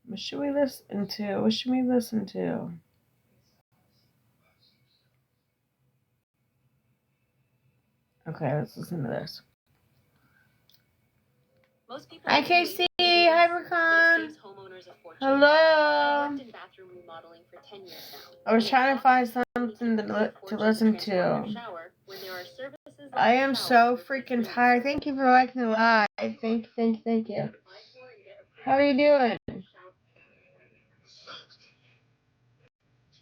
What should we listen to? What should we listen to? Okay, let's listen to this. Hi, Casey. Hi, Recon. Hello. I was trying to find something to listen to. I am so freaking tired. Thank you for liking the live. Thank you. How are you doing?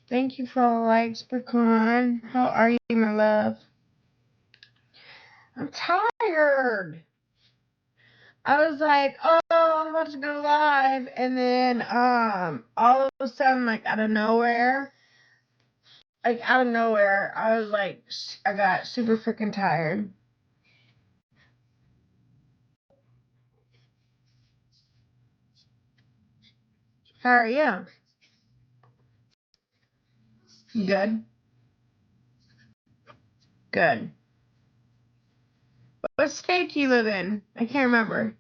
Thank you for all the likes, Pecan. How are you, my love? I'm tired. I was like, oh, I'm about to go live, and then all of a sudden, like out of nowhere, I was like, I got super freaking tired. How are you? Good. Good. What state do you live in? I can't remember.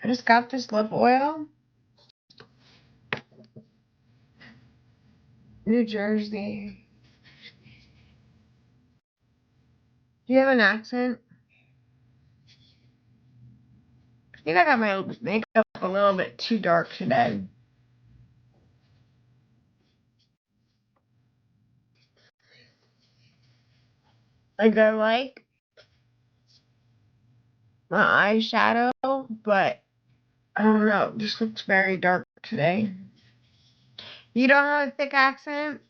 I just got this lip oil. New Jersey. Do you have an accent? I think I got my makeup a little bit too dark today. Like, I like my eyeshadow, but I don't know. It just looks very dark today. You don't have a thick accent?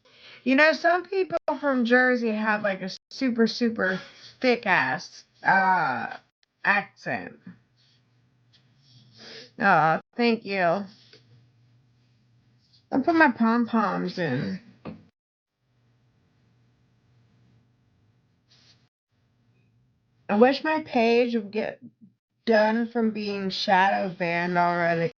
You know, some people from Jersey have like a super, super thick ass accent. Oh, thank you. I'll put my pom-poms in. I wish my page would get done from being shadow banned already.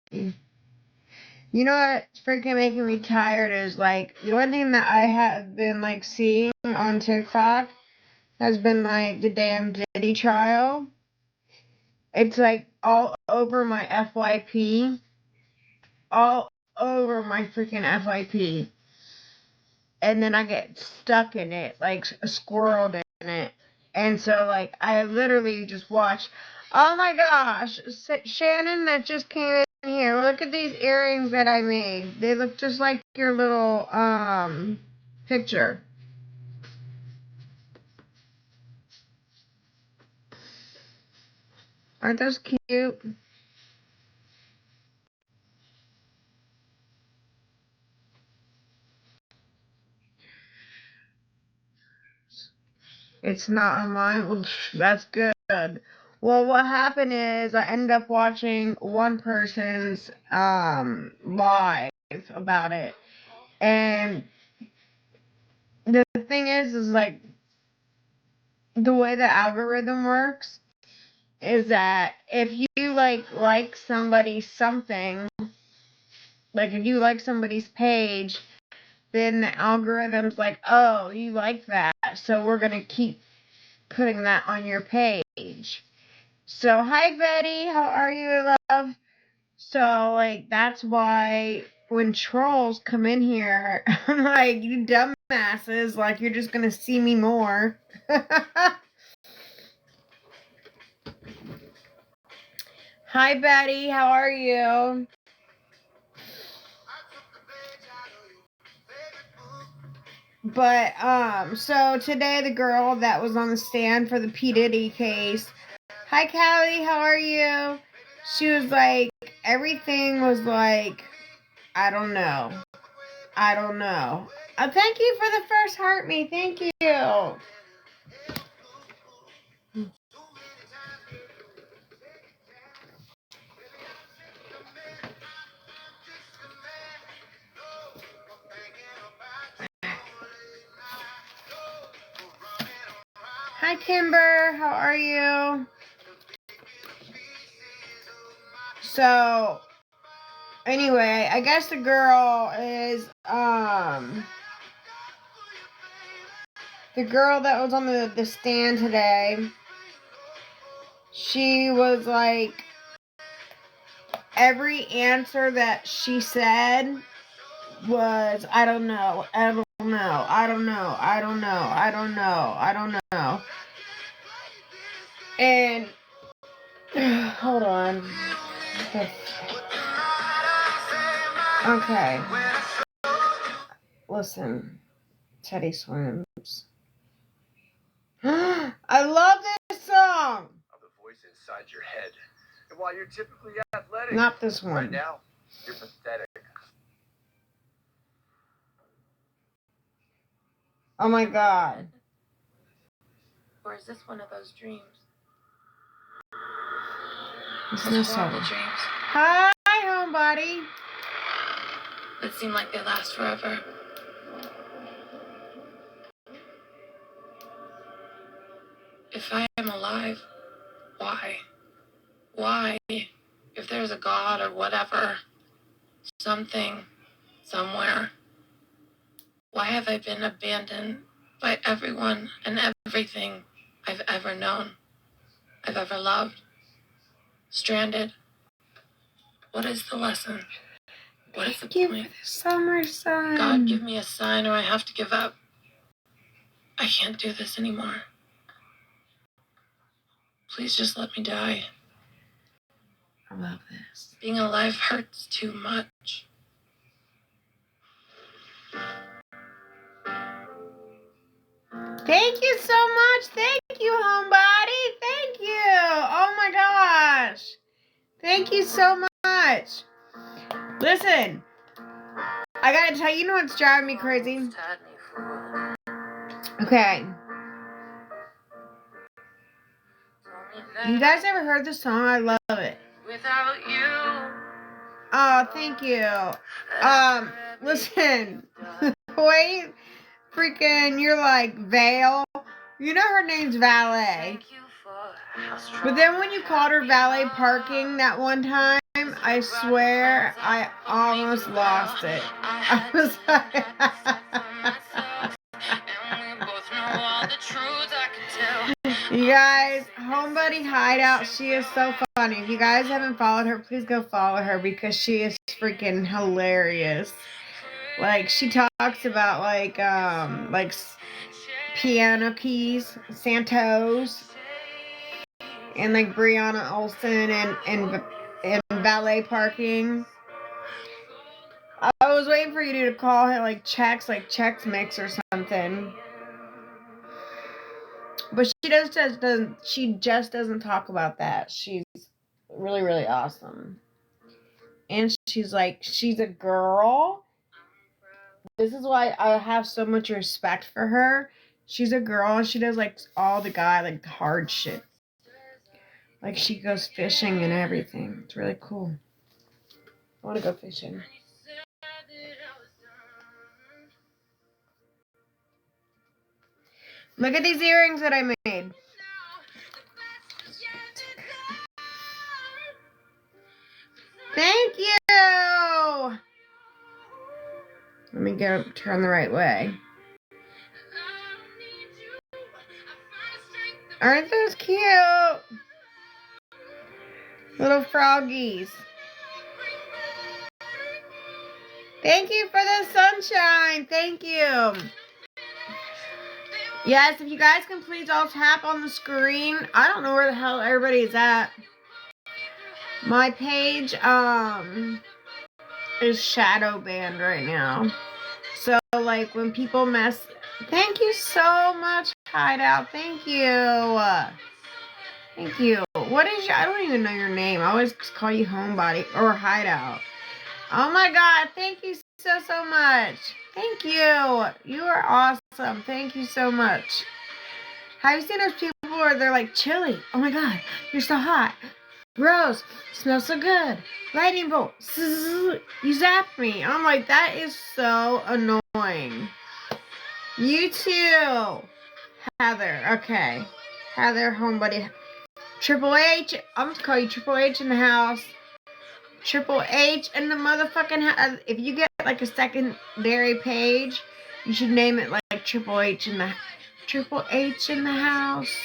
You know what's freaking making me tired is like the one thing that I have been like seeing on TikTok has been like the damn Diddy trial. It's like all over my FYP. All over my freaking FYP. And then I get stuck in it, like a squirrel in it. And so, like, I literally just watch. Oh my gosh, Shannon that just came in here. Look at these earrings that I made. They look just like your little, picture. Aren't those cute? It's not on mine. Well, that's good. Well, what happened is I ended up watching one person's live about it, and the thing is like the way the algorithm works is that if you like somebody's something, like if you like somebody's page, then the algorithm's like, oh, you like that, so we're gonna keep putting that on your page. So, hi Betty, how are you, love? So, like, that's why when trolls come in here, I'm like, you dumbasses, like, you're just gonna see me more. Hi Betty, how are you? But, so today the girl that was on the stand for the P. Diddy case, hi Callie, how are you? She was like, everything was like, I don't know. Thank you for the first heart me. Thank you. Hi Kimber, how are you? So, Anyway, I guess the girl is, the girl that was on the stand today, she was like, every answer that she said was, I don't know, I don't know, I don't know, I don't know, I don't know, I don't know. And, hold on. Okay. Listen, Teddy Swims. I love this song. Of the voice inside your head. And while you're typically athletic, not this one. Right now, you're pathetic. Oh my God. Or is this one of those dreams? It's Those no horrible song. dreams Hi, homebody. that seem like they last forever. If I am alive, why? Why? If there's a God or whatever, something, somewhere, why have I been abandoned by everyone and everything I've ever known, I've ever loved? Stranded? What is the lesson? What is the point? Summer sun. God, give me a sign or I have to give up. I can't do this anymore. Please just let me die. I love this. Being alive hurts too much. Thank you so much. Thank you, homebody. Thank you. Oh my gosh. Thank you so much. Listen, I gotta tell you, you know what's driving me crazy? Okay. You guys ever heard this song? I love it. Without you. Oh, thank you. Listen. Wait. Freaking, you're like, Vale. You know her name's Valet. But then when you called her valet parking that one time, I swear I almost lost it. I was like... You guys, Homebuddy Hideout, she is so funny. If you guys haven't followed her, please go follow her because she is freaking hilarious. Like, she talks about, like piano keys, Santos, and, like, Brianna Olsen and valet parking. I was waiting for you to call her, like, Chex Mix or something. But she just doesn't talk about that. She's really, really awesome. And she's like, she's a girl. This is why I have so much respect for her. She's a girl and she does like all the like hard shit. Like she goes fishing and everything. It's really cool. I want to go fishing. Look at these earrings that I made. Thank you. Let me turn the right way. Aren't those cute? Little froggies. Thank you for the sunshine. Thank you. Yes, if you guys can please all tap on the screen. I don't know where the hell everybody's at. My page is shadow banned right now. So like when people mess. Thank you so much, Hideout. Thank you. Thank you. What is your, I don't even know your name. I always call you Homebody or Hideout. Oh my God. Thank you so much. Thank you. You are awesome. Thank you so much. Have you seen those people where they're like, Chili, oh my God, you're so hot. Rose, smells so good. Lightning bolt, you zapped me. I'm like, that is so annoying. You too. Heather, okay. Heather, Homebuddy. Triple H, I'm going to call you Triple H in the house. Triple H in the motherfucking if you get like a secondary page, you should name it like Triple H in the house.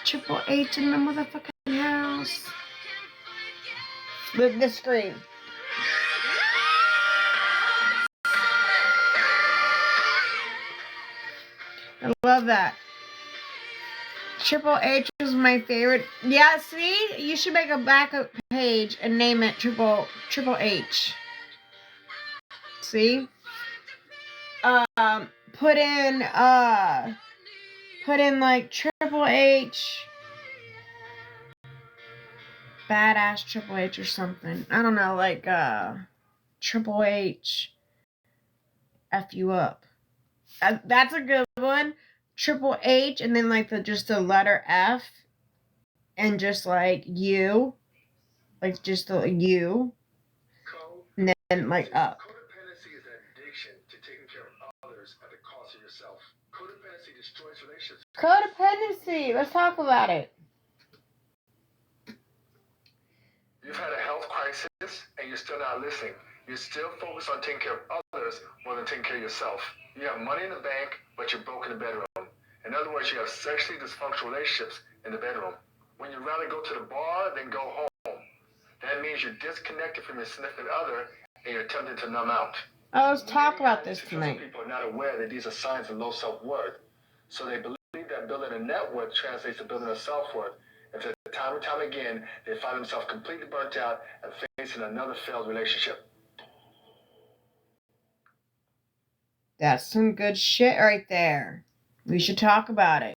Triple H in the motherfucking house. With the screen. I love that. Triple H was my favorite. Yeah, see? You should make a backup page and name it Triple H. See? Put in like Triple H. Badass Triple H or something. I don't know, like Triple H F you up. That's a good one. Triple H and then like just the letter F and just like U. Like just the U. And then like up. Codependency is an addiction to taking care of others at the cost of yourself. Codependency destroys relationships. Codependency. Let's talk about it. You've had a health crisis and you're still not listening. You're still focused on taking care of others more than taking care of yourself. You have money in the bank, but you're broke in the bedroom. In other words, you have sexually dysfunctional relationships in the bedroom. When you'd rather go to the bar than go home. That means you're disconnected from your significant other and you're tempted to numb out. Oh, let's talk about this tonight. People are not aware that these are signs of low self-worth. So they believe that building a net worth translates to building a self-worth. And so time and time again, they find themselves completely burnt out and facing another failed relationship. That's some good shit right there. We should talk about it.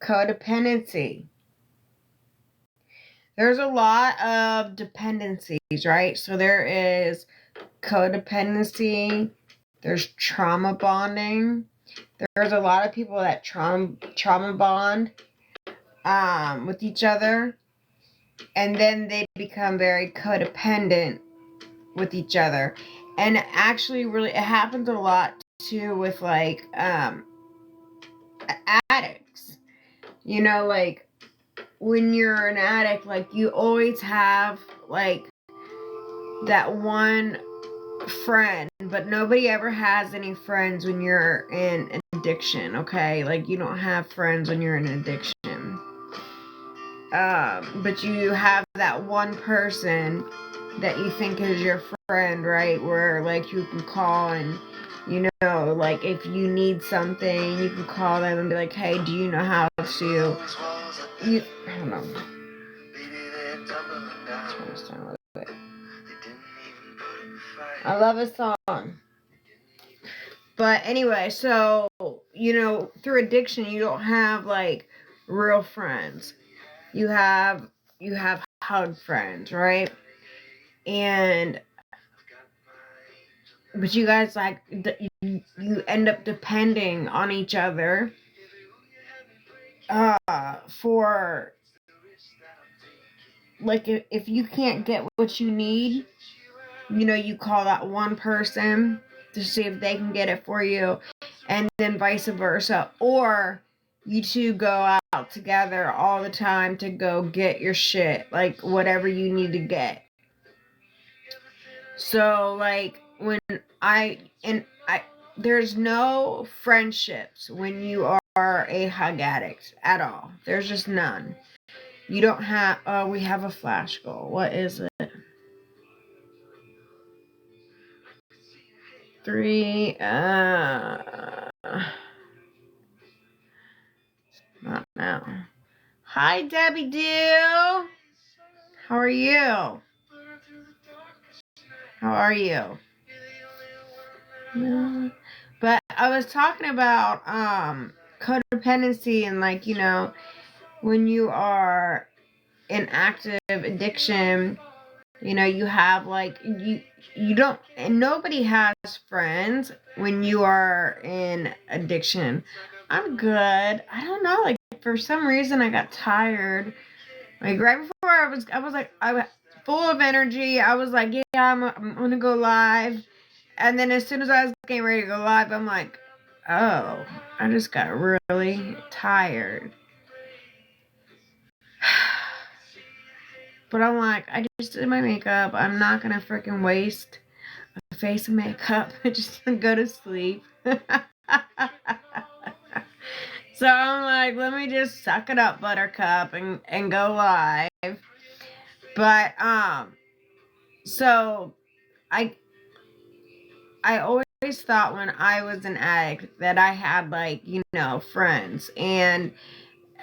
Codependency. There's a lot of dependencies, right? So there is codependency. There's trauma bonding. There's a lot of people that trauma bond with each other. And then they become very codependent with each other. And actually, really, it happens a lot too with like addicts. You know, like when you're an addict, like you always have like that one friend, but nobody ever has any friends when you're in an addiction, okay? Like you don't have friends when you're in an addiction. But you have that one person that you think is your friend, right? Where like you can call and, you know, like if you need something, you can call them and be like, hey, do you know how to, hold on. I love a song. But anyway, so, you know, through addiction, you don't have like real friends. You have hug friends, right? But you guys like you end up depending on each other for like if you can't get what you need, you know, you call that one person to see if they can get it for you, and then vice versa. Or you two go out together all the time to go get your shit, like whatever you need to get. So like there's no friendships when you are a hug addict at all. There's just none. You don't have, we have a flash goal. What is it? 3, not now. Hi, Debbie Doo. How are you? How are you? But I was talking about codependency and like, you know, when you are in active addiction, you know, you have like you don't, and nobody has friends when you are in addiction. I'm good. I don't know, like for some reason I got tired. Like right before I was full of energy. I was like, yeah, I'm gonna go live. And then as soon as I was getting ready to go live, I'm like, oh, I just got really tired. But I'm like, I just did my makeup. I'm not gonna freaking waste a face of makeup. I just go to sleep. So I'm like, let me just suck it up, Buttercup, and go live. But so I always thought when I was an addict that I had, like, you know, friends. And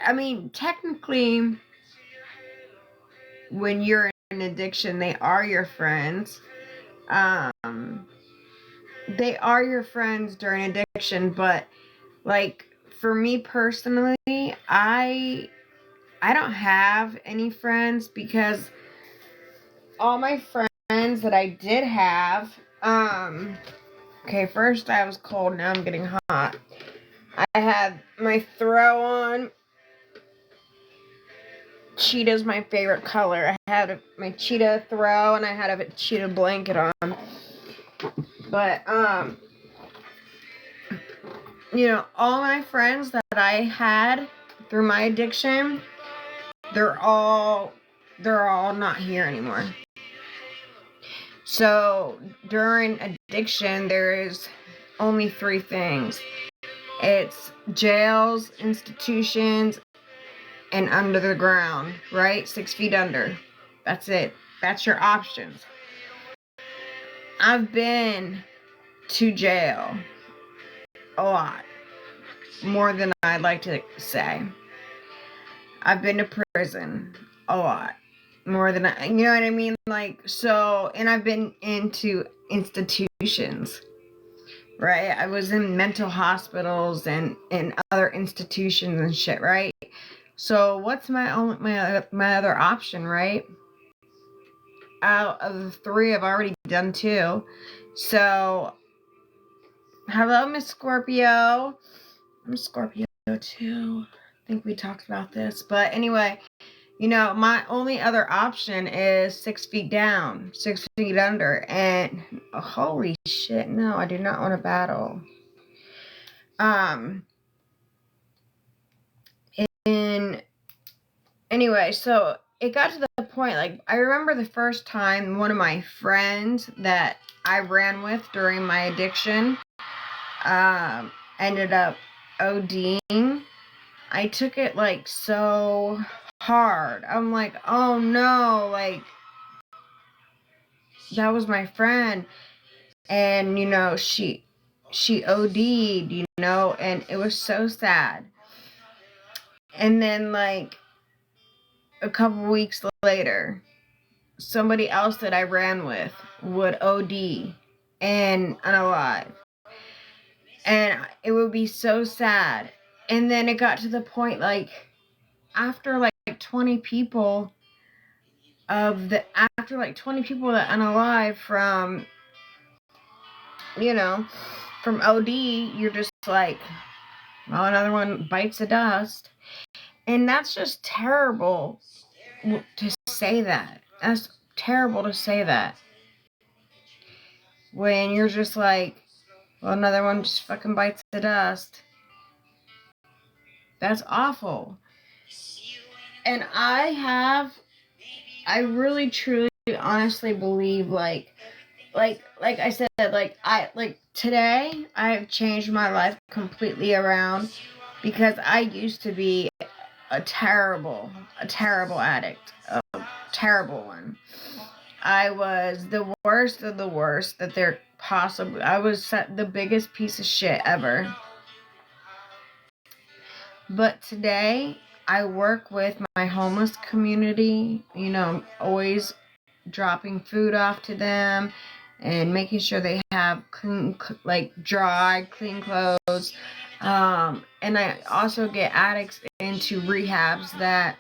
I mean, technically, when you're in addiction, they are your friends. They are your friends during addiction, but like for me personally, I don't have any friends because all my friends that I did have, okay, first I was cold, now I'm getting hot. I had my throw on. Cheetah's my favorite color. I had my cheetah throw and I had a cheetah blanket on. But, you know, all my friends that I had through my addiction, they're all not here anymore. So during addiction, there is only 3 things. It's jails, institutions, and under the ground, right? 6 feet under. That's it. That's your options. I've been to jail a lot. More than I'd like to say. I've been to prison a lot. More than you know what I mean? Like, so, and I've been into institutions, right? I was in mental hospitals and other institutions and shit, right? So what's my other option, right? Out of the 3, I've already done 2. So, hello, Miss Scorpio. I'm Scorpio too. I think we talked about this. But anyway, you know, my only other option is 6 feet down, 6 feet under. And holy shit, no, I do not want to battle. And anyway, so it got to the point, like, I remember the first time one of my friends that I ran with during my addiction ended up ODing. I took it, like, so hard. I'm like, oh no, like, that was my friend. And, you know, she OD'd, you know, and it was so sad. And then, like, a couple weeks later, somebody else that I ran with would OD and unalive. And it would be so sad. And then it got to the point, like, after like 20 people that unalive from, you know, from OD, you're just like, well, another one bites the dust. And that's just terrible to say that. That's terrible to say that. When you're just like, well, another one just fucking bites the dust. That's awful. And I really, truly, honestly believe, like I said, today, I've changed my life completely around because I used to be a terrible addict. A terrible one. I was the worst of the worst that there possibly. I was the biggest piece of shit ever. But today, I work with my homeless community, you know, always dropping food off to them and making sure they have clean, like, dry, clean clothes. And I also get addicts into rehabs that,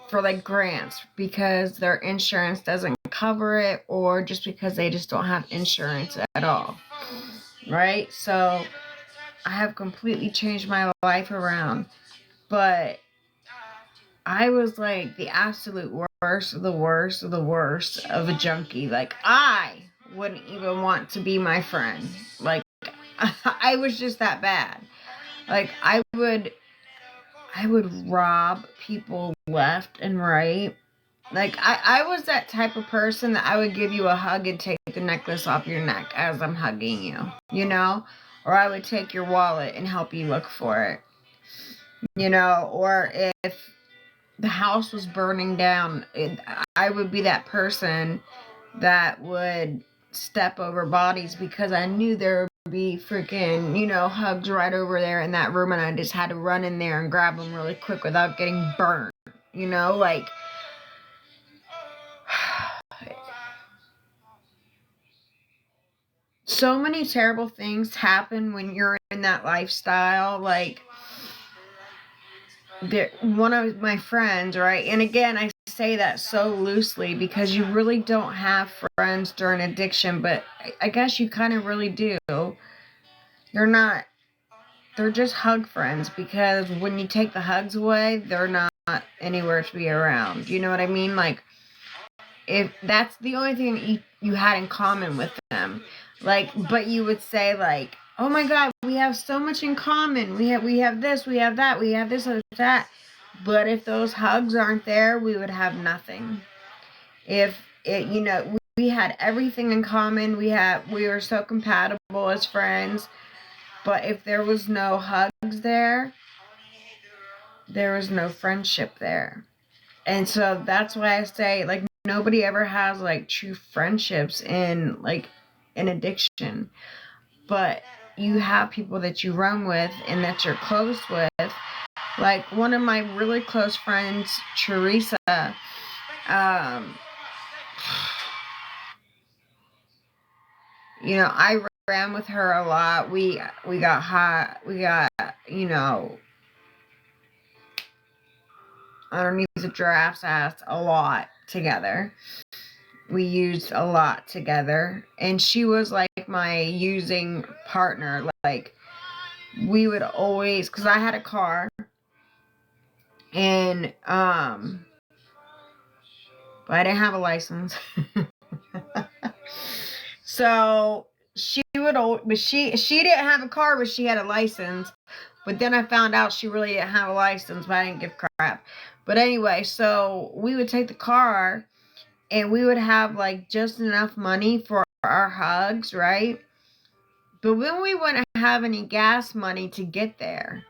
for like grants because their insurance doesn't cover it, or just because they just don't have insurance at all. Right? So I have completely changed my life around. But I was like the absolute worst of the worst of the worst of a junkie. Like, I wouldn't even want to be my friend. Like, I was just that bad. Like, I would rob people left and right. Like, I was that type of person that I would give you a hug and take the necklace off your neck as I'm hugging you, you know? Or I would take your wallet and help you look for it, you know? Or if the house was burning down, I would be that person that would step over bodies because I knew there would be freaking, you know, hugs right over there in that room, and I just had to run in there and grab them really quick without getting burned, you know? Like, so many terrible things happen when you're in that lifestyle. Like, one of my friends, right? And again, I say that so loosely because you really don't have friends during addiction, but I guess you kind of really do. They're just hug friends, because when you take the hugs away, they're not anywhere to be around. You know what I mean? Like, if that's the only thing you had in common with them. Like, but you would say, like, oh my God, we have so much in common. We have this, we have that, we have this and that. But if those hugs aren't there, we would have nothing. If it, you know, we had everything in common. We were so compatible as friends. But if there was no hugs there was no friendship there. And so that's why I say, like, nobody ever has, like, true friendships in addiction. But you have people that you run with and that you're close with. Like, one of my really close friends, Teresa, you know, I ran with her a lot. We got hot. We got, you know, underneath the giraffe's ass a lot together. We used a lot together. And she was like my using partner. Like, we would always, because I had a car. And, but I didn't have a license. So she would, but she didn't have a car, but she had a license. But then I found out she really didn't have a license, but I didn't give crap. But anyway, so we would take the car, and we would have, like, just enough money for our hugs, right? But then we wouldn't have any gas money to get there.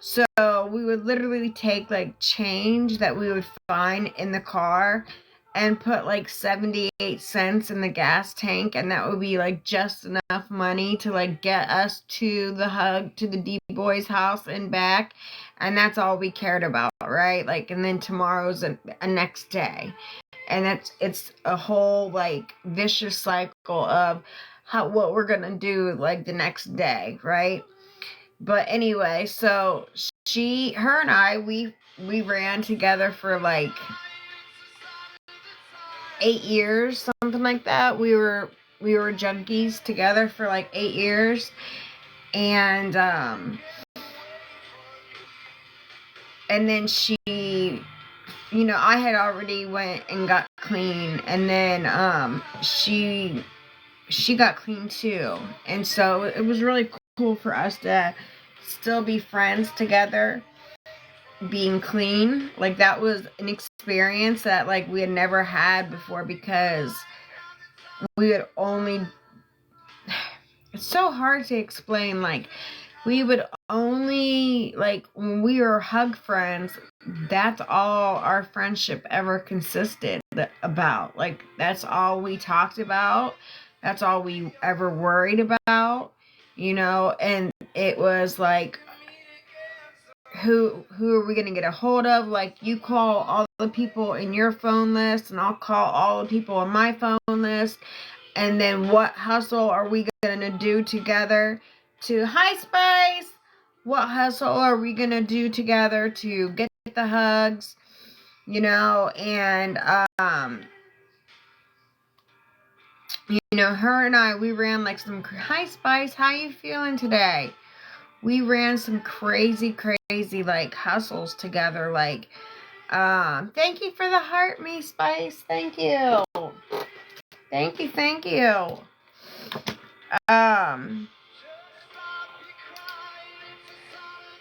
So we would literally take, like, change that we would find in the car and put, like, 78 cents in the gas tank, and that would be, like, just enough money to, like, get us to the D-Boy's house and back. And that's all we cared about, right? Like, and then tomorrow's a next day. And it's a whole, like, vicious cycle of what we're gonna do, like, the next day, right? But anyway, so her and I, we ran together for like 8 years, something like that. We were junkies together for like 8 years. And then she, you know, I had already went and got clean, and then she got clean too. And so it was really cool for us to still be friends together, being clean. Like, that was an experience that, like, we had never had before, because we would only, it's so hard to explain. Like, we would only, like, when we were hug friends, that's all our friendship ever consisted about. Like, that's all we talked about. That's all we ever worried about, you know. And it was like, who are we going to get a hold of? Like, you call all the people in your phone list, and I'll call all the people on my phone list. And then what hustle are we going to do together to, hi Spice, what hustle are we going to do together to get the hugs, you know? And, you know, her and I, we ran like some, hi Spice, how you feeling today? We ran some crazy, like, hustles together. Like, thank you for the heart, me Spice. Thank you. Thank you.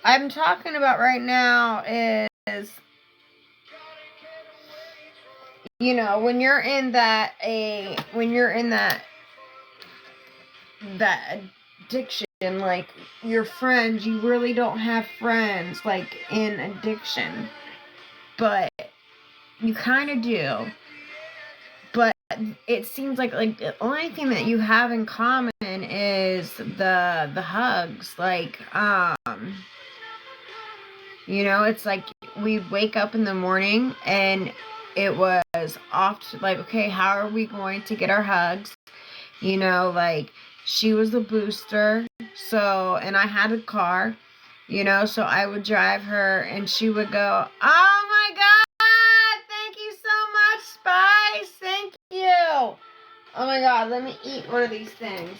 I'm talking about right now is, you know, when you're in that addiction, like your friends, you really don't have friends like in addiction, but you kind of do. But it seems like the only thing that you have in common is the hugs. Like you know, it's like we wake up in the morning and it was off to, like, okay, how are we going to get our hugs? You know, like, she was the booster, so, and I had a car, you know, so I would drive her and she would go, oh my God, thank you so much, Spice, thank you. Oh my God, let me eat one of these things.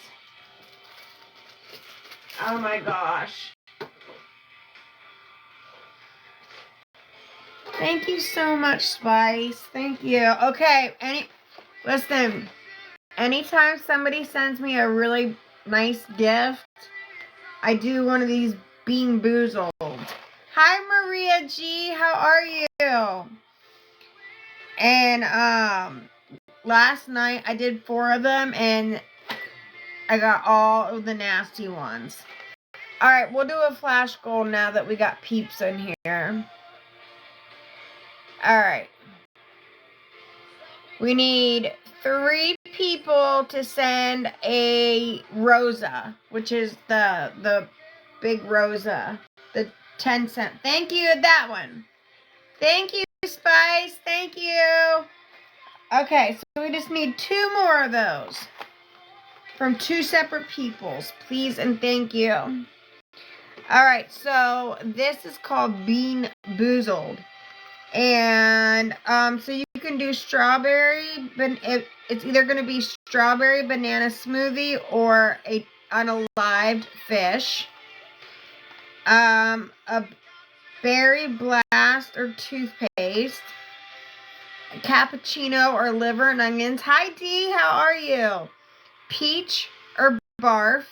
Oh my gosh. Thank you so much, Spice. Thank you. Okay, listen, anytime somebody sends me a really nice gift, I do one of these Bean Boozled. Hi, Maria G. How are you? And last night I did 4 of them, and I got all of the nasty ones. All right, we'll do a flash goal now that we got peeps in here. All right. We need 3 people to send a Rosa, which is the big Rosa, the 10-cent. Thank you, that one. Thank you, Spice. Thank you. Okay, so we just need 2 more of those from 2 separate peoples. Please and thank you. All right, so this is called Bean Boozled. And so you can do strawberry, but it's either going to be strawberry banana smoothie or a unalived fish. A berry blast or toothpaste. A cappuccino or liver and onions. Hi Dee, how are you? Peach or barf.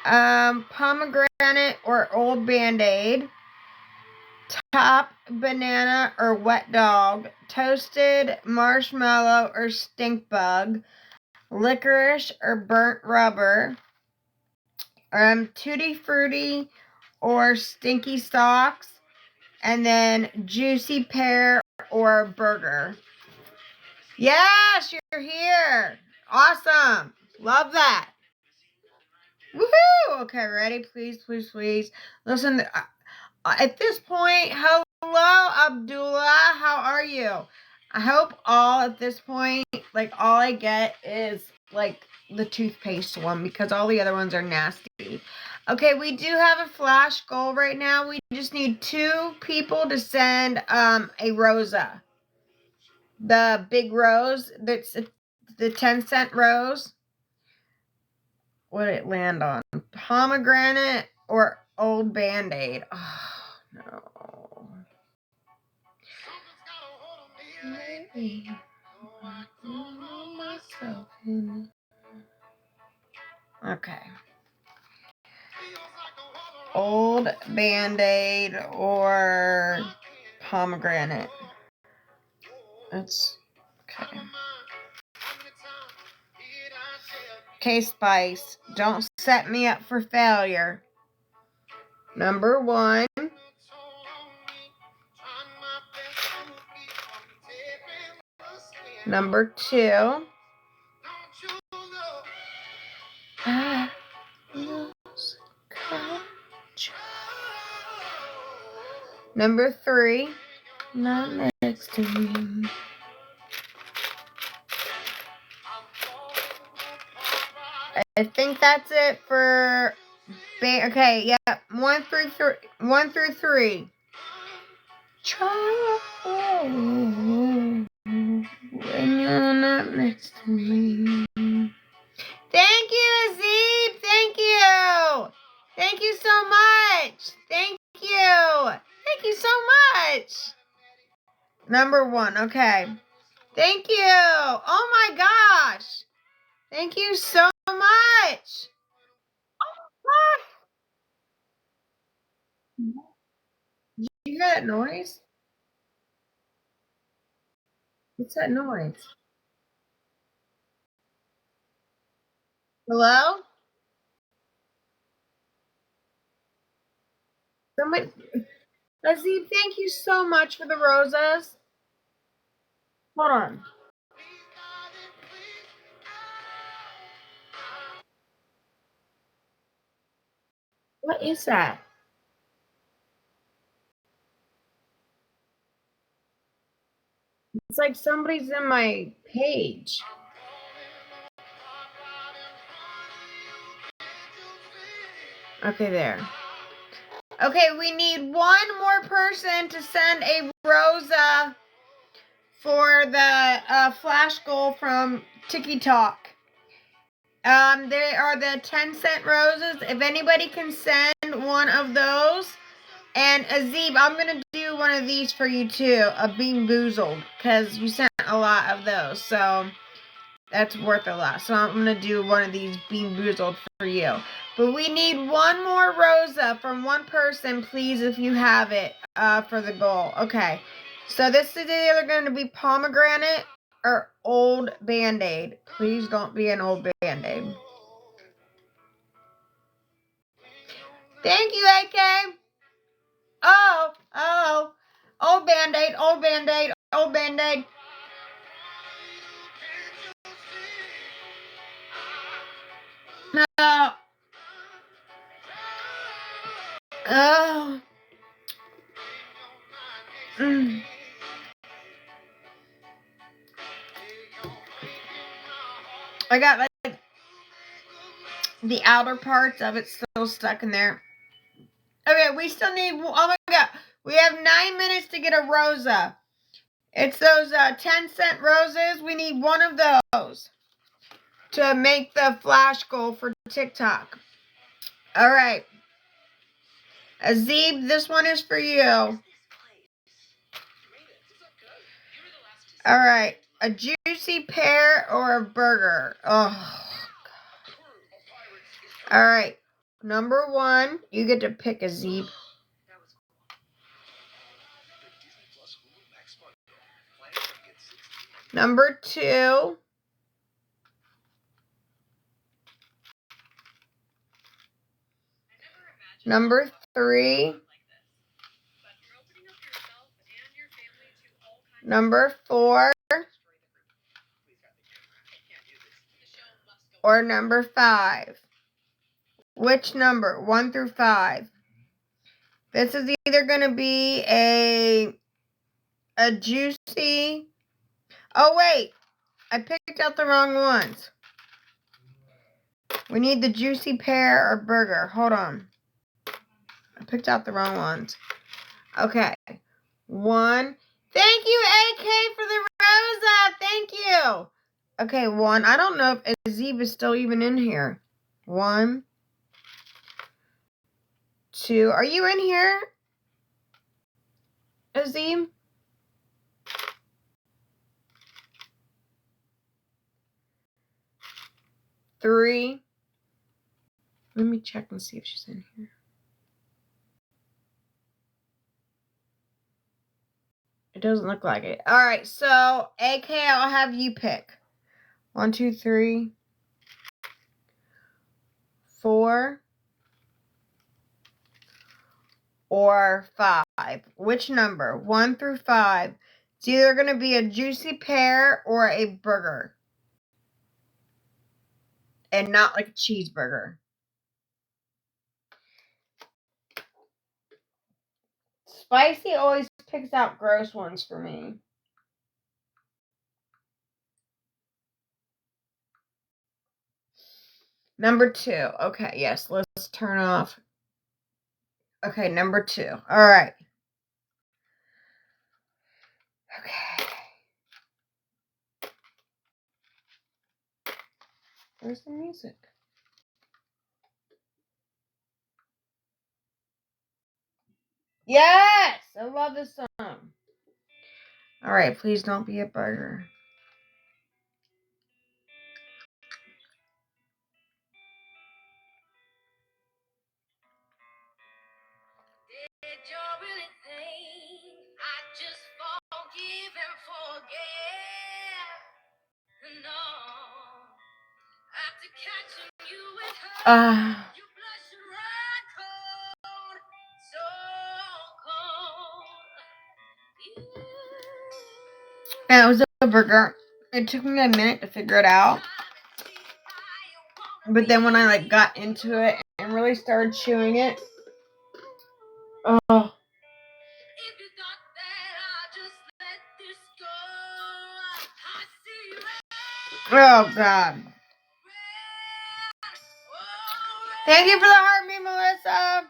Pomegranate or old Band-Aid. Top banana or wet dog, toasted marshmallow or stink bug, licorice or burnt rubber, tutti frutti or stinky socks, and then juicy pear or burger. Yes, you're here. Awesome. Love that. Woohoo! Okay, ready? Please, please, please. Listen, at this point, hello, Abdullah. How are you? I hope all at this point, like, all I get is, like, the toothpaste one because all the other ones are nasty. Okay, we do have a flash goal right now. We just need 2 people to send a Rosa. The big rose, that's the 10-cent rose. What did it land on? Pomegranate or old Band-Aid? Oh, no. Maybe I don't know myself. Okay. Old Band-Aid or pomegranate. That's okay. Okay, Spice. Don't set me up for failure. Number 1. Number 2. I lose control. Number 3. Not next to me. I think that's it for. Okay, yeah. 1 through 3. 1 through 3. Try when you're not next to me. Thank you, Azib. Thank you. Thank you so much. Thank you. Thank you so much. Number 1. Okay. Thank you. Oh my gosh. Thank you so much. You hear that noise? What's that noise? Hello? Somebody, Azib, thank you so much for the roses. Hold on. What is that? It's like somebody's in my page. Okay, there. Okay, we need one more person to send a Rosa for the flash goal from TikTok. They are the 10-cent roses. If anybody can send one of those. And Azib, I'm going to do one of these for you too, a Bean Boozled, because you sent a lot of those, so that's worth a lot. So I'm going to do one of these Bean Boozled for you. But we need one more Rosa from one person, please, if you have it, for the goal. Okay, so this is either going to be pomegranate or old Band-Aid. Please don't be an old Band-Aid. Thank you, AK. Oh, old Band-Aid, old Band-Aid, old Band-Aid. No. Oh. Mm. I got like the outer parts of it still stuck in there. Okay, we still need, oh my god, we have 9 minutes to get a Rosa. It's those 10-cent roses. We need one of those to make the flash goal for TikTok. All right. Azib, this one is for you. All right. A juicy pear or a burger? Oh. All right. Number one, you get to pick Azib. Number two. Number three. Number four. Or number five. Which number? 1 through 5. This is either going to be a juicy. Oh, wait. I picked out the wrong ones. We need the juicy pear or burger. Hold on. I picked out the wrong ones. Okay. 1. Thank you, AK, for the Rosa. Thank you. Okay, 1. I don't know if Azib is still even in here. 1. 2. Are you in here, Azib? 3. Let me check and see if she's in here. It doesn't look like it. All right, so AK, I'll have you pick. 1, 2, 3, 4, or 5. Which number? 1 through 5. It's either going to be a juicy pear or a burger. And not like a cheeseburger. Spicy always picks out gross ones for me. Number 2. Okay, yes, let's turn off. Okay, number 2. All right. Okay. Where's the music? Yes! I love this song. All right, please don't be a burger. And it was a burger. It took me a minute to figure it out. But then when I got into it and really started chewing it, oh. Oh God. Thank you for the heartbeat, Melissa.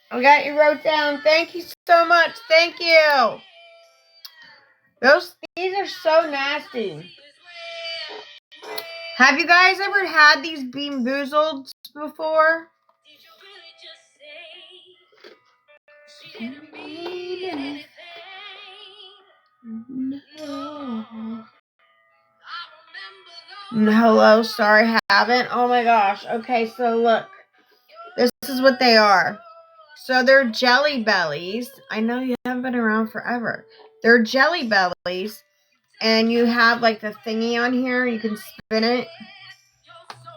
I got you wrote down. Thank you so much. Thank you. These are so nasty. Have you guys ever had these Bean Boozled before? No. Hello, sorry, haven't. Oh my gosh. Okay, so look. This is what they are. So they're Jelly Bellies. I know you haven't been around forever. They're Jelly Bellies. And you have the thingy on here. You can spin it.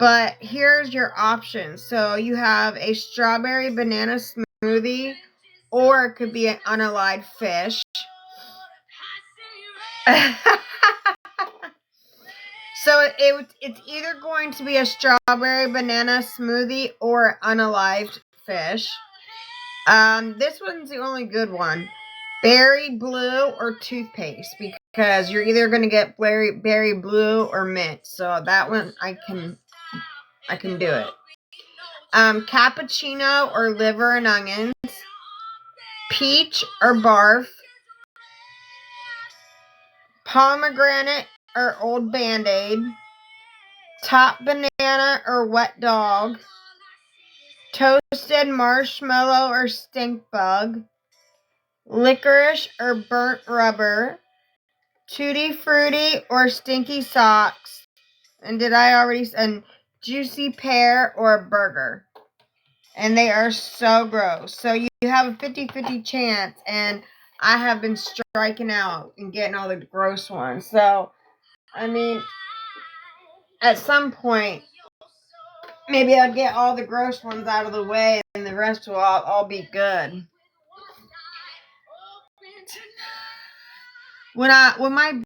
But here's your options. So you have a strawberry banana smoothie. Or it could be an unalived fish. So it's either going to be a strawberry banana smoothie or unalived fish. This one's the only good one. Berry blue or toothpaste, because you're either going to get berry blue or mint. So that one I can do it. Cappuccino or liver and onions. Peach or barf. Pomegranate or old Band-Aid. Top banana or wet dog. Toasted marshmallow or stink bug. Licorice or burnt rubber. Tutti frutti or stinky socks. And juicy pear or burger. And they are so gross. So you have a 50-50 chance, and I have been striking out and getting all the gross ones. So, I mean, at some point, maybe I'll get all the gross ones out of the way, and the rest will all be good. When my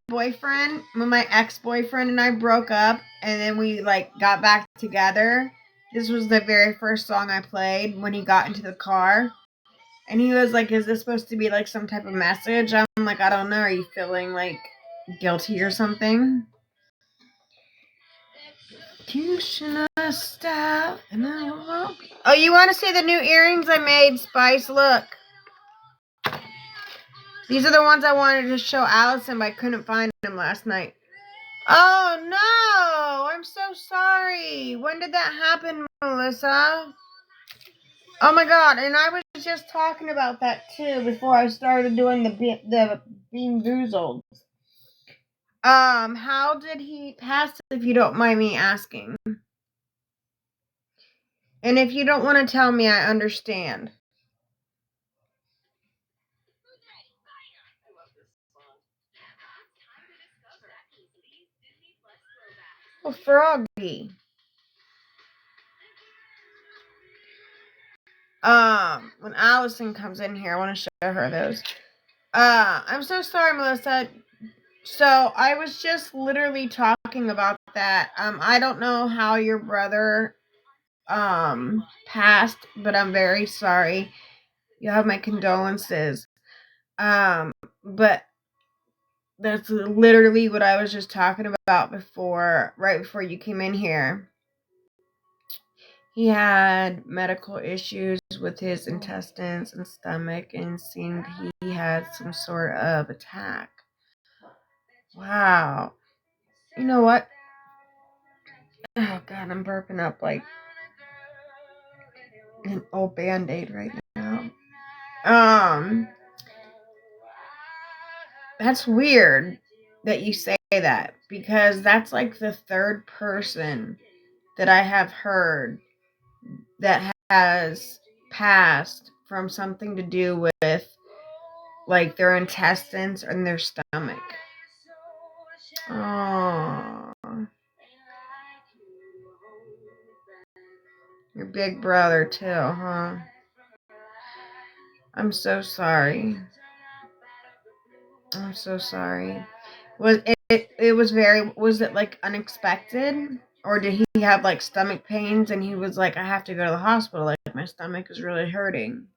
ex-boyfriend and I broke up, and then we got back together, this was the very first song I played when he got into the car. And he was like, is this supposed to be some type of message? I'm like, I don't know. Are you feeling guilty or something? Oh, you want to see the new earrings I made, Spice? Look. These are the ones I wanted to show Allison, but I couldn't find them last night. Oh, no. I'm so sorry. When did that happen, Melissa? Oh, my God. And I was just talking about that, too, before I started doing the Bean Boozled. How did he pass, if you don't mind me asking? And if you don't want to tell me, I understand. Oh, Froggy. When Allison comes in here, I want to show her those. I'm so sorry, Melissa. So, I was just literally talking about that. I don't know how your brother, passed, but I'm very sorry. You have my condolences. But that's literally what I was just talking about right before you came in here. He had medical issues with his intestines and stomach, and seemed he had some sort of attack. Wow. You know what? Oh, God, I'm burping up an old Band-Aid right now. That's weird that you say that, because that's the third person that I have heard that has passed from something to do with like their intestines and their stomach. Oh, your big brother too, huh? I'm so sorry. I'm so sorry. Was it like unexpected? Or did he have like stomach pains and he was like, I have to go to the hospital, like my stomach is really hurting?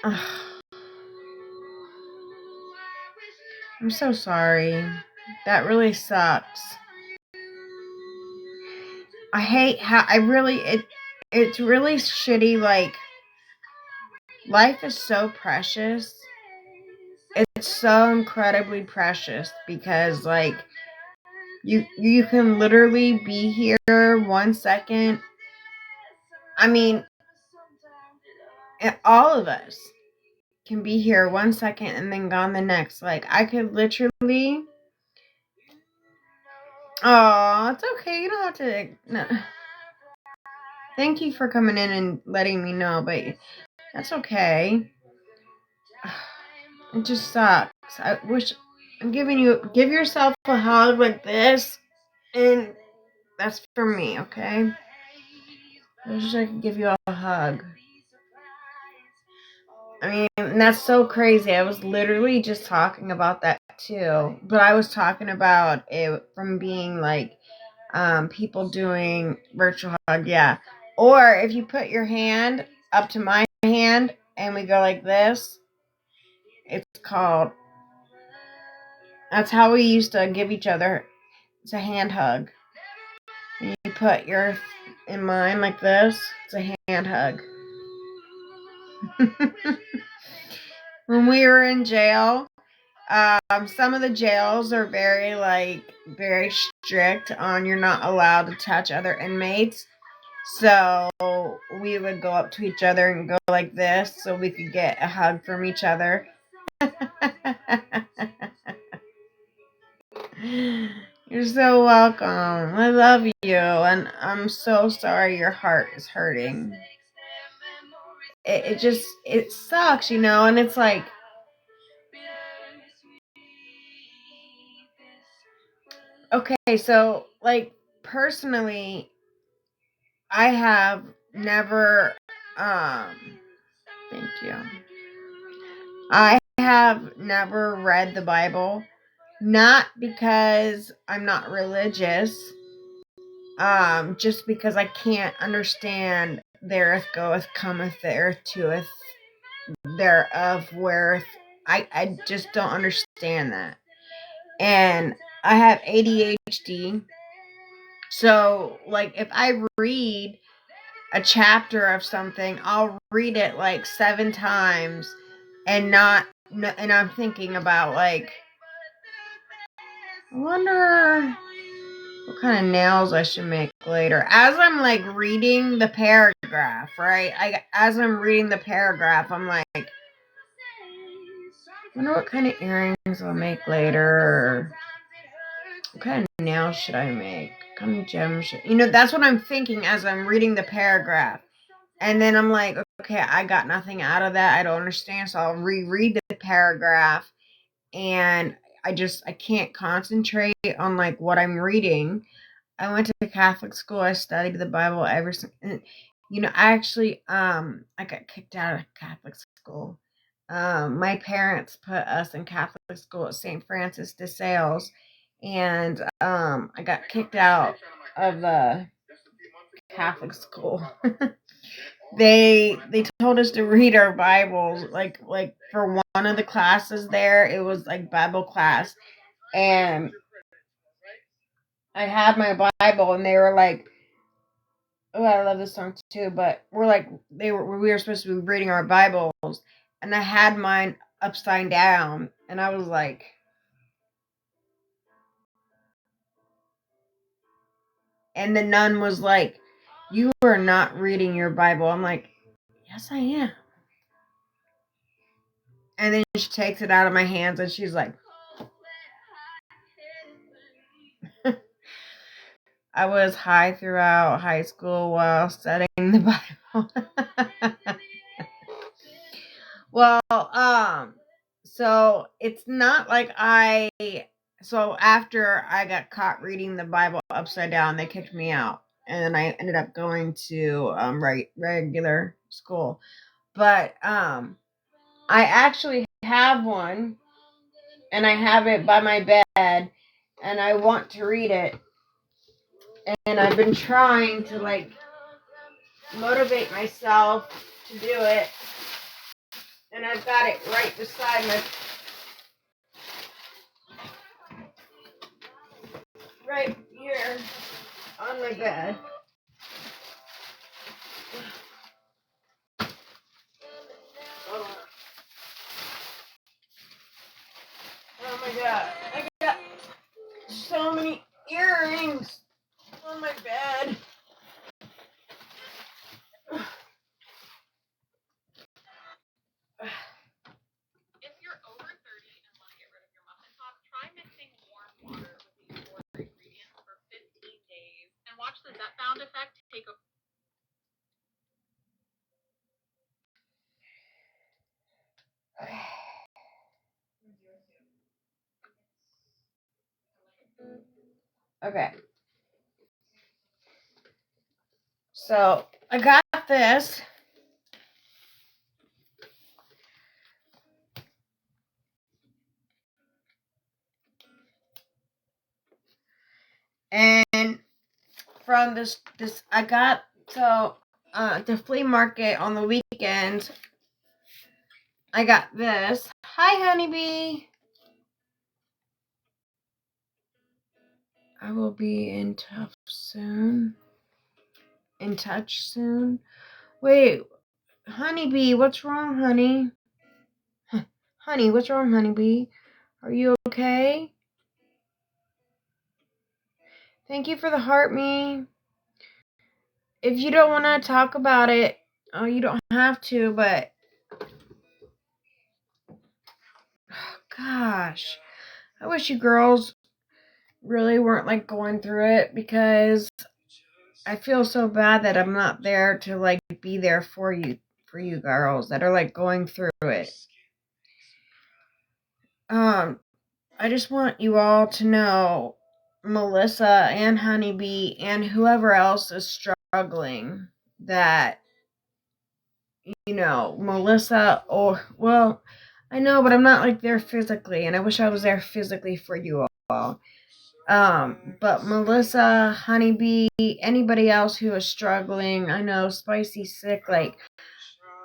Ugh. I'm so sorry. That really sucks. I hate how it's really shitty. Like, life is so precious. It's so incredibly precious because like you can literally be here 1 second. I mean, all of us can be here 1 second and then gone the next. Like, I could literally. Oh, it's okay. You don't have to. No. Thank you for coming in and letting me know, but that's okay. It just sucks. I wish give yourself a hug like this, and that's for me, okay? I wish I could give you a hug. I mean, and that's so crazy. I was literally just talking about that too, but I was talking about it from being like people doing virtual hug, yeah. Or if you put your hand up to my hand and we go like this, it's called. That's how we used to give each other. It's a hand hug. And you put yours in mine like this. It's a hand hug. When we were in jail, some of the jails are very strict on you're not allowed to touch other inmates. So we would go up to each other and go like this so we could get a hug from each other. You're so welcome. I love you, and I'm so sorry your heart is hurting. It sucks, and it's like, okay, so like personally, I have never, thank you. I have never read the Bible, not because I'm not religious, just because I can't understand the earth goeth, cometh, the earth toeth, thereof, whereth. I just don't understand that. And I have ADHD, so like if I read a chapter of something, I'll read it like 7 times and I'm thinking about like, I wonder what kind of nails I should make later. As I'm like reading the paragraph, right? As I'm reading the paragraph, I'm like, I wonder what kind of earrings I'll make later. Or what kind of nails should I make? What kind of gems that's what I'm thinking as I'm reading the paragraph. And then I'm like, okay, I got nothing out of that. I don't understand. So I'll reread the paragraph. And I can't concentrate on like what I'm reading. I went to Catholic school. I studied the Bible ever since. And, I actually, I got kicked out of Catholic school. My parents put us in Catholic school at St. Francis de Sales. And I got kicked out of the Catholic school. They told us to read our Bibles, like for one of the classes there, it was like Bible class, and I had my Bible, and they were like, "Oh, I love this song too," but we were supposed to be reading our Bibles, and I had mine upside down, and I was like, and the nun was like, "You are not reading your Bible." I'm like, "Yes, I am." And then she takes it out of my hands, and she's like, I was high throughout high school while studying the Bible. Well, so it's not like so after I got caught reading the Bible upside down, they kicked me out. And then I ended up going to regular school. But I actually have one, and I have it by my bed, and I want to read it. And I've been trying to motivate myself to do it. And I've got it right beside right here on my bed. Oh my god, I got so many earrings on my bed. If you're over 30 and want to get rid of your muffin top, try mixing warm water with these 4 ingredients for 15 days and watch the That Found effect take a Okay. So I got this. And from this I got the flea market on the weekends. I got this. Hi, honeybee. I will be in touch soon. Wait, honeybee, what's wrong, honey? Honey, what's wrong, honeybee? Are you okay? Thank you for the heart, me. If you don't want to talk about it, you don't have to, but gosh, I wish you girls really weren't going through it, because I feel so bad that I'm not there to be there for you girls that are going through it. I just want you all to know, Melissa and Honeybee and whoever else is struggling, that Melissa, I know, but I'm not there physically, and I wish I was there physically for you all. But Melissa, Honeybee, anybody else who is struggling, I know, Spicy Sick,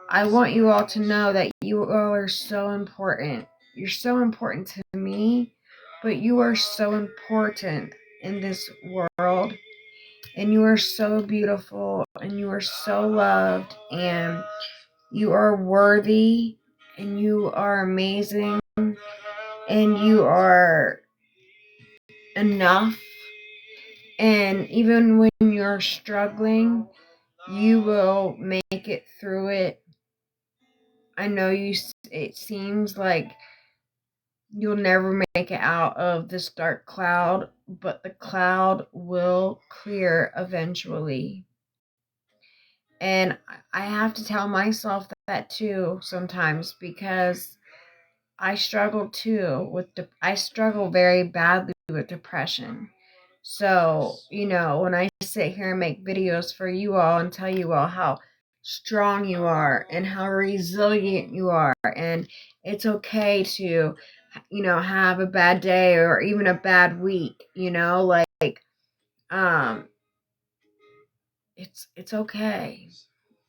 I want you all to know that you all are so important. You're so important to me, but you are so important in this world, and you are so beautiful, and you are so loved, and you are worthy, and you are amazing, and you are enough. And even when you're struggling, you will make it through it. I know it seems like you'll never make it out of this dark cloud, but the cloud will clear eventually. And I have to tell myself that too sometimes, because I struggle too I struggle very badly with depression. So, when I sit here and make videos for you all and tell you all how strong you are and how resilient you are, and it's okay to, have a bad day or even a bad week, it's okay.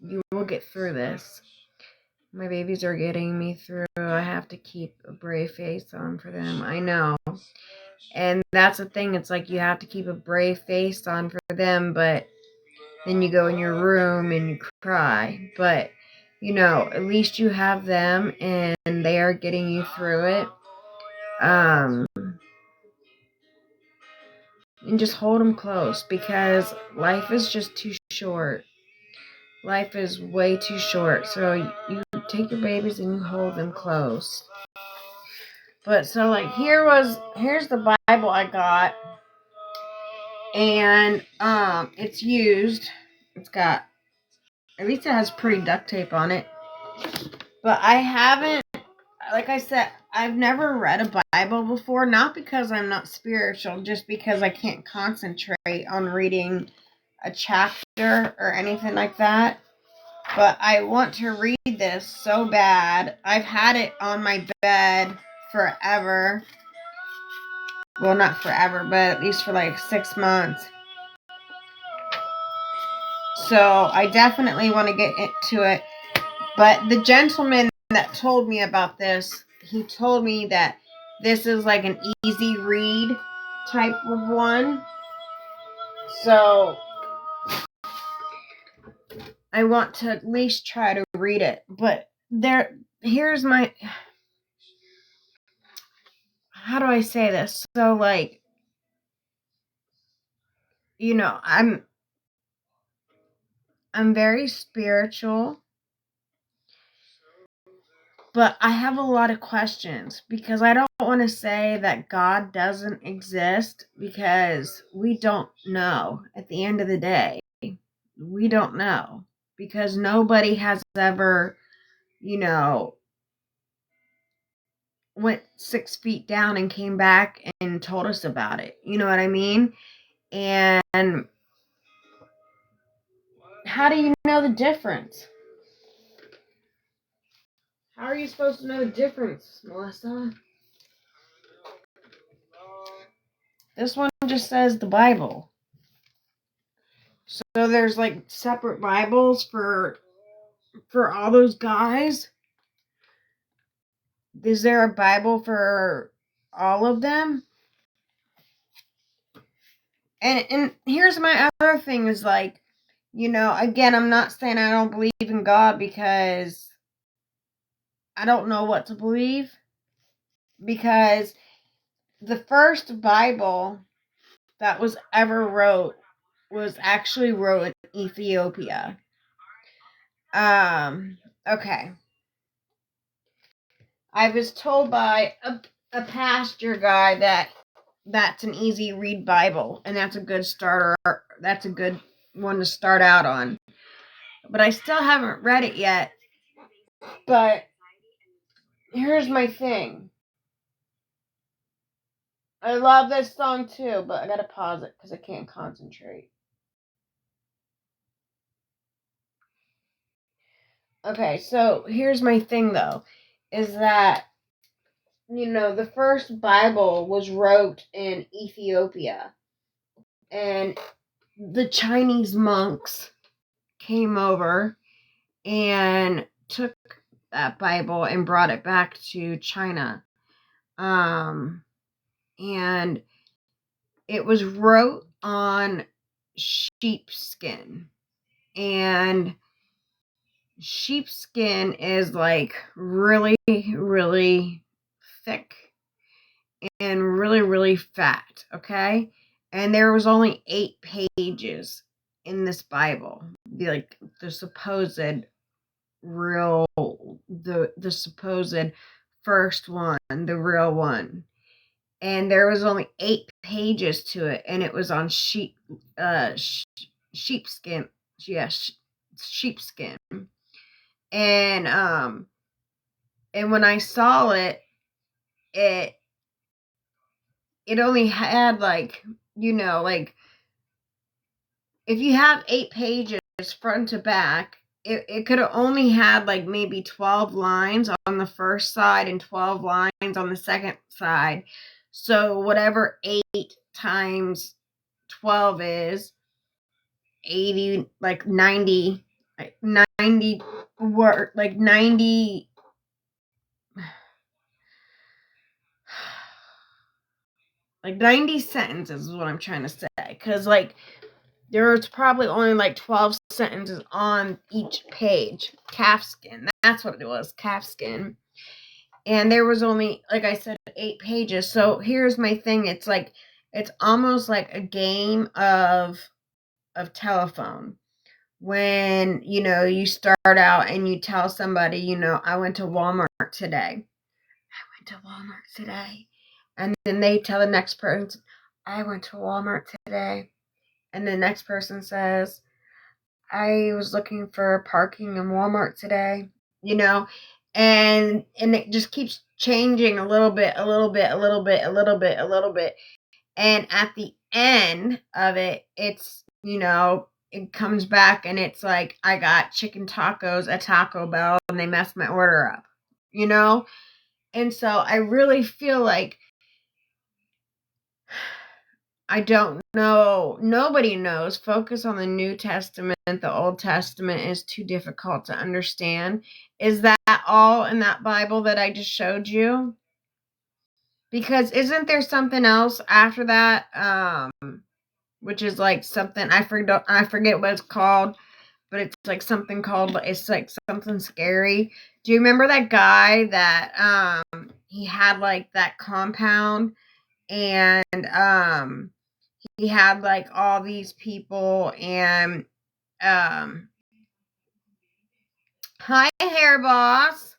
You will get through this. My babies are getting me through. I have to keep a brave face on for them. I know. And that's the thing. It's you have to keep a brave face on for them, but then you go in your room and you cry. But, at least you have them, and they are getting you through it. And just hold them close, because life is just too short. Life is way too short. So you take your babies and you hold them close. But so here's the Bible I got. And it's used. It's got, at least it has pretty duct tape on it. But I haven't, like I said, I've never read a Bible before, not because I'm not spiritual, just because I can't concentrate on reading a chapter or anything like that. But I want to read this so bad. I've had it on my bed forever. Well, not forever, but at least for like 6 months. So I definitely want to get into it. But the gentleman that told me about this, he told me that this is like an easy read type of one. So I want to at least try to read it. But here's my, how do I say this? So like, you know, I'm very spiritual. But I have a lot of questions because I don't want to say that God doesn't exist because we don't know. At the end of the day, we don't know because nobody has ever, went 6 feet down and came back and told us about it. You know what I mean? And how do you know the difference? How are you supposed to know the difference, Melissa? This one just says the Bible. So there's like separate Bibles for all those guys. Is there a Bible for all of them? And here's my other thing is like, again, I'm not saying I don't believe in God because I don't know what to believe. Because the first Bible that was ever wrote was actually wrote in Ethiopia. Okay. I was told by a pastor guy that that's an easy read Bible, and that's a good starter. That's a good one to start out on. But I still haven't read it yet. But here's my thing. I love this song too, but I gotta pause it because I can't concentrate. Okay, so here's my thing though, is that, the first Bible was wrote in Ethiopia. And the Chinese monks came over and took that Bible and brought it back to China. And it was wrote on sheepskin. And sheepskin is like really, really thick and really, really fat, okay? And there was only 8 pages in this Bible. The supposed real, the supposed first one, the real one. And there was only 8 pages to it, and it was on sheepskin. Yes, sheepskin. And when I saw it, it only had like if you have 8 pages front to back, it could have only had like maybe 12 lines on the first side and 12 lines on the second side. So whatever 8 times 12 is, 80, like 90, like 90 word, like 90, like 90 sentences is what I'm trying to say. Because like there was probably only like 12 sentences on each page. Calfskin. That's what it was. Calfskin. And there was only, like I said, 8 pages. So here's my thing. It's like, it's almost like a game of telephone. When, you start out and you tell somebody, I went to Walmart today. And then they tell the next person, I went to Walmart today. And the next person says, I was looking for parking in Walmart today, you know, and it just keeps changing a little bit, a little bit, a little bit, a little bit, a little bit. And at the end of it, it's, you know, it comes back and it's like, I got chicken tacos at Taco Bell and they messed my order up, you know? And so I really feel like, I don't know. Nobody knows. Focus on the New Testament. The Old Testament is too difficult to understand. Is that all in that Bible that I just showed you? Because isn't there something else after that? Which is like something I forget what it's called, but it's like something called, it's like something scary. Do you remember that guy that he had like that compound and he had like all these people and hi hair boss,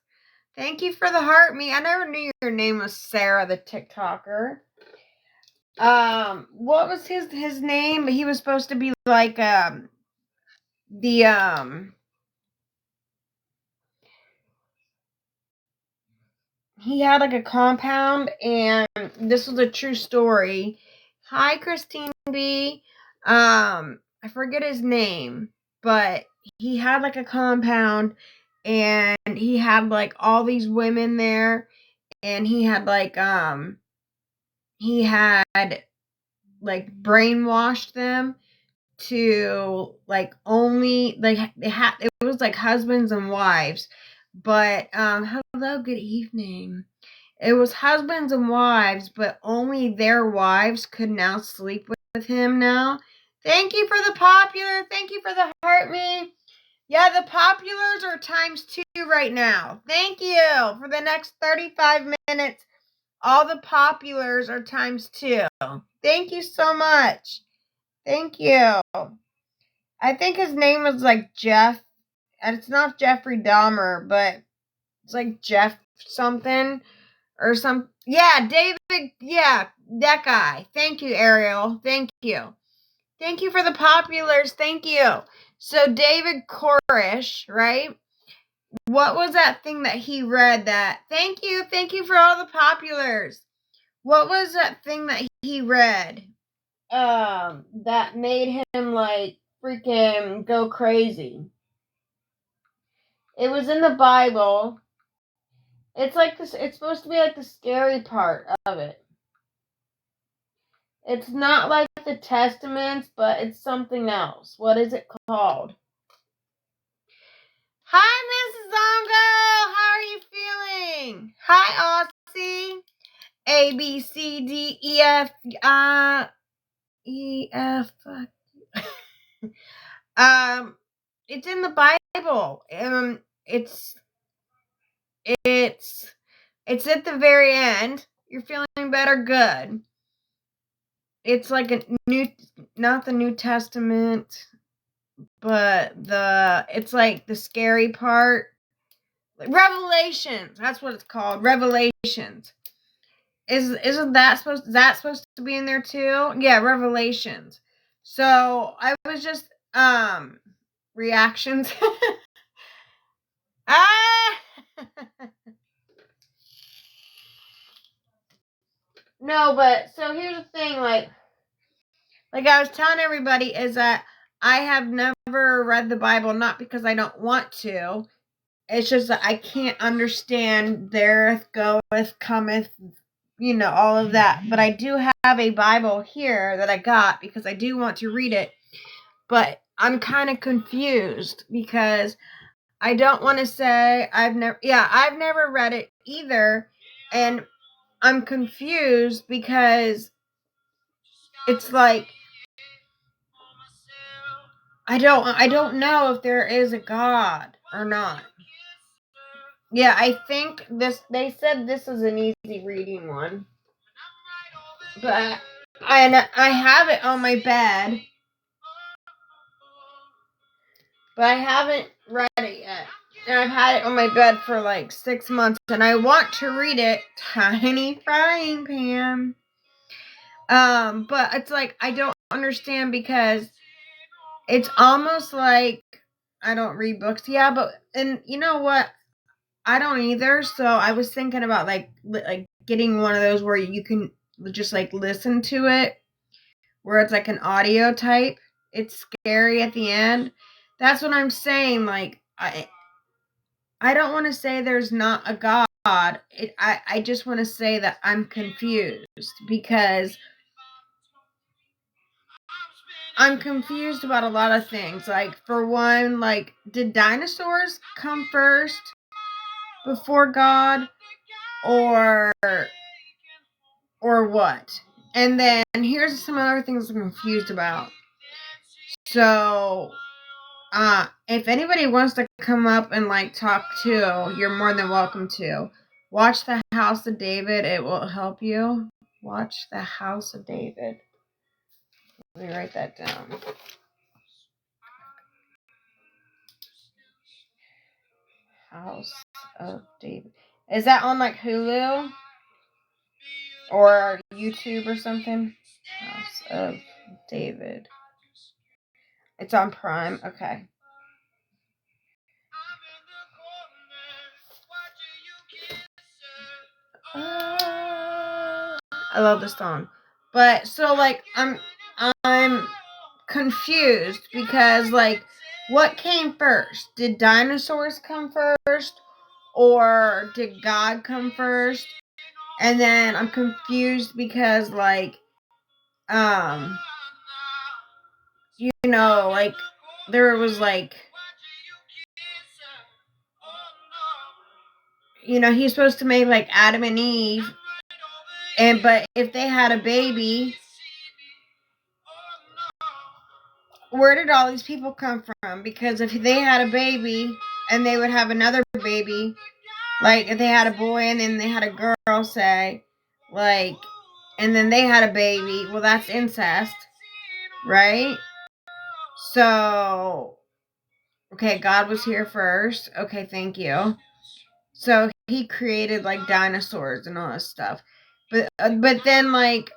thank you for the heart me. I never knew your name was Sarah the TikToker. What was his name? He was supposed to be like he had like a compound, and this was a true story. Hi Christine B. I forget his name, but he had like a compound and he had like all these women there, and he had like brainwashed them to like only like it was like husbands and wives, but hello, good evening. It was husbands and wives, but only their wives could now sleep with him now. Thank you for the popular. Thank you for the heart me. Yeah, the populars are ×2 right now. Thank you. For the next 35 minutes, all the populars are ×2. Thank you so much. Thank you. I think his name was like Jeff, and it's not Jeffrey Dahmer, but it's like Jeff something or some. Yeah, David. Yeah, that guy. Thank you, Ariel. Thank you. Thank you for the populars. Thank you. So David Koresh, right? What was that thing that he read that? Thank you. Thank you for all the populars. What was that thing that he read? That made him like freaking go crazy. It was in the Bible. It's like this. It's supposed to be like the scary part of it. It's not like the Testaments, but it's something else. What is it called? Hi, Mrs. Zongo. How are you feeling? Hi, Aussie. A B C D E F E F. It's in the Bible. It's at the very end. You're feeling better? Good. It's like not the New Testament, but it's like the scary part. Revelations. That's what it's called. Revelations. Is that supposed to be in there too? Yeah, Revelations. So I was just reactions. No, but so here's the thing, like I was telling everybody, is that I have never read the Bible, not because I don't want to. It's just that I can't understand thereeth, goeth, cometh, all of that. But I do have a Bible here that I got because I do want to read it. But I'm kind of confused because I don't want to say I've never read it either. And I'm confused because it's like, I don't know if there is a God or not. Yeah, I think they said this is an easy reading one. But I have it on my bed. But I haven't read it yet. And I've had it on my bed for like 6 months. And I want to read it. Tiny frying pan. But it's like, I don't understand because it's almost like I don't read books. Yeah, but and you know what? I don't either. So I was thinking about like getting one of those where you can just like listen to it, where it's like an audio type. It's scary at the end. That's what I'm saying. Like I don't want to say there's not a God. I just want to say that I'm confused because I'm confused about a lot of things. Like, for one, like, did dinosaurs come first before God, or what? And then here's some other things I'm confused about. So, if anybody wants to come up and like talk too, you're more than welcome to. Watch The House of David. It will help you. Watch The House of David. Let me write that down. House of David. Is that on like Hulu or YouTube or something? House of David. It's on Prime. Okay. I love this song. But so like I'm confused because like what came first? Did dinosaurs come first or did God come first? And then I'm confused because like you know, like there was like, you know, he's supposed to make like Adam and Eve, and but if they had a baby, where did all these people come from? Because if they had a baby and they would have another baby, like if they had a boy and then they had a girl, say, like, and then they had a baby, well, that's incest, right? So, okay, God was here first. Okay, thank you. So he created like dinosaurs and all this stuff. But then like,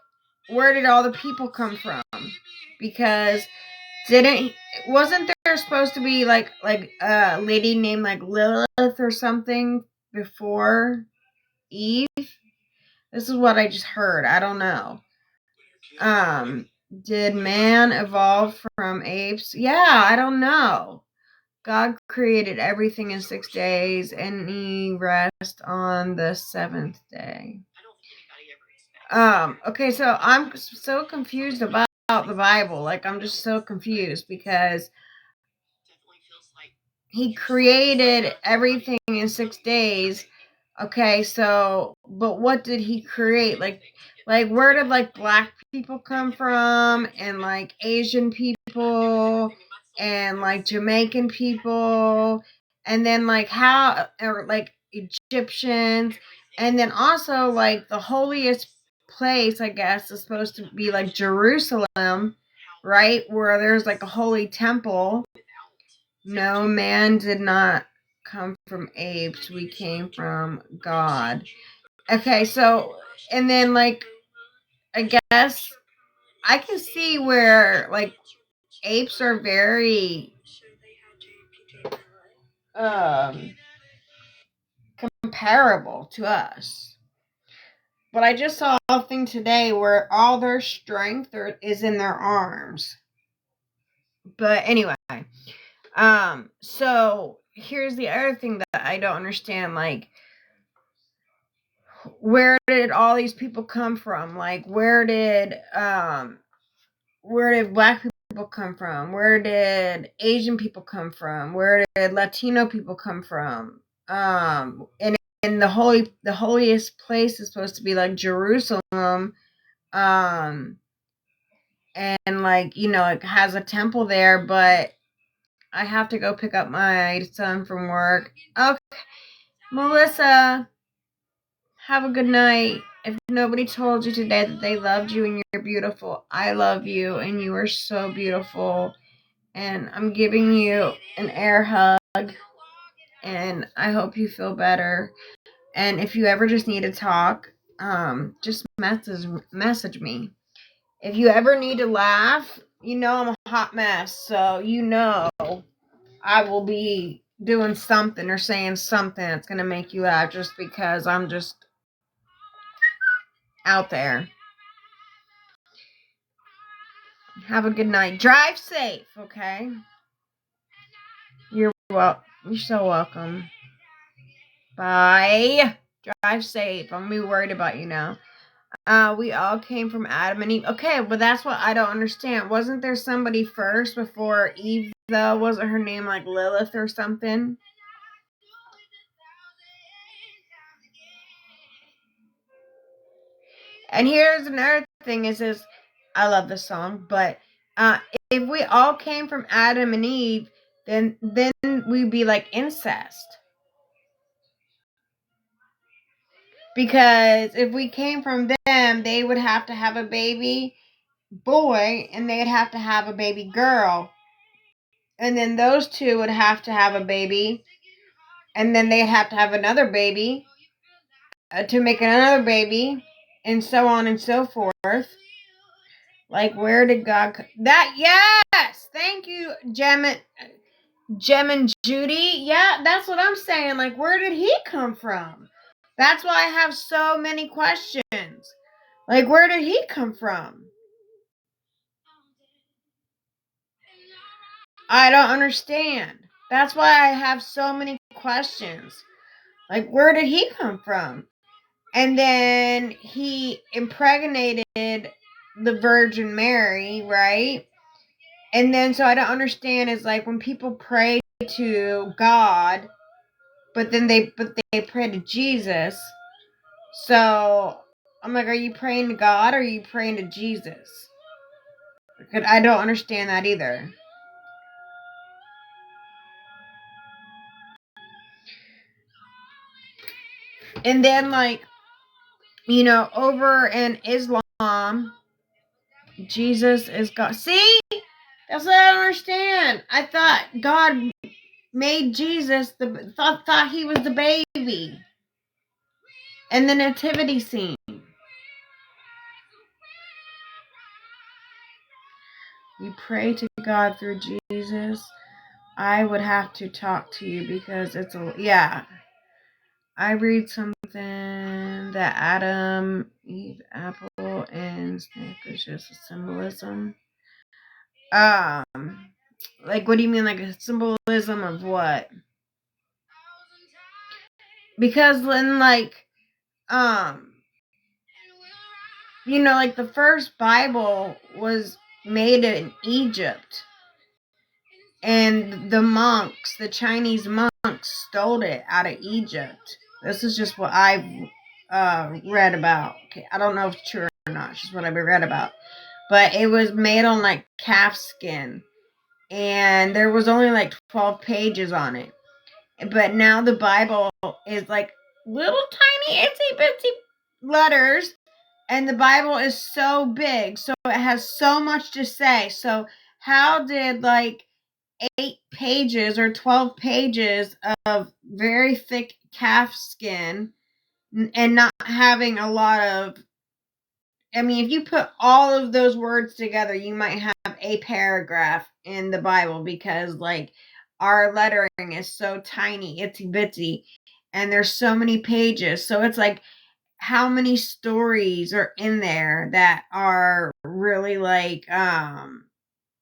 where did all the people come from? Because wasn't there supposed to be like a lady named like Lilith or something before Eve? This is what I just heard. I don't know. Did man evolve from apes? Yeah, I don't know. God created everything in 6 days, and he rested on the 7th day. Okay, so I'm so confused about the Bible. Like, I'm just so confused because he created everything in 6 days. Okay, so, but what did he create? Like where did like black people come from, and like Asian people, and like Jamaican people, and then like how, or like Egyptians, and then also like the holiest place, I guess, is supposed to be like Jerusalem, right? Where there's like a holy temple. No, man did not come from apes. We came from God. Okay, so, and then, like, I guess I can see where, like, apes are very comparable to us. But I just saw a thing today where all their strength is in their arms. But anyway, so here's the other thing that I don't understand, like, where did all these people come from? Like, where did black people come from? Where did Asian people come from? Where did Latino people come from? And the holiest place is supposed to be like Jerusalem. And like, you know, it has a temple there, but I have to go pick up my son from work. Okay, Melissa, have a good night. If nobody told you today that they loved you and you're beautiful, I love you and you are so beautiful. And I'm giving you an air hug. And I hope you feel better. And if you ever just need to talk, just message me. If you ever need to laugh, you know I'm a hot mess, so you know I will be doing something or saying something that's going to make you laugh just because I'm just out there. Have a good night. Drive safe, okay? You're so welcome. Bye. Drive safe. I'm gonna be worried about you now. We all came from Adam and Eve. Okay, but that's what I don't understand. Wasn't there somebody first before Eve, though? Wasn't her name like Lilith or something? And here's another thing is I love this song, but if we all came from Adam and Eve, then we'd be like incest. Because if we came from them, they would have to have a baby boy and they'd have to have a baby girl. And then those two would have to have a baby. And then they'd have to have another baby to make another baby. And so on and so forth. Like, where did God... That, yes! Thank you, Jem and Judy. Yeah, that's what I'm saying. Like, where did he come from? That's why I have so many questions. Like, where did he come from? I don't understand. That's why I have so many questions. Like, where did he come from? And then he impregnated the Virgin Mary, right? And then, so I don't understand is like when people pray to God, but they pray to Jesus. So I'm like, are you praying to God or are you praying to Jesus? Because I don't understand that either. And then, like, you know, over in Islam, Jesus is God. See? That's what I don't understand. I thought God made Jesus, thought he was the baby. And the nativity scene. You pray to God through Jesus. I would have to talk to you because it's yeah. I read something that Adam, Eve, apple, and snake is just a symbolism. Like, what do you mean, like a symbolism of what? Because when, like, you know, like the first Bible was made in Egypt. And the monks, the Chinese monks, stole it out of Egypt. This is just what I've read about. Okay, I don't know if it's true or not. It's just what I've read about. But it was made on like calf skin. And there was only like 12 pages on it. But now the Bible is like little tiny itsy bitsy letters. And the Bible is so big. So it has so much to say. So how did like 8 pages or 12 pages of very thick calf skin and not having a lot of... I mean, if you put all of those words together, you might have a paragraph in the Bible because, like, our lettering is so tiny, itsy bitsy, and there's so many pages. So it's like, how many stories are in there that are really, like,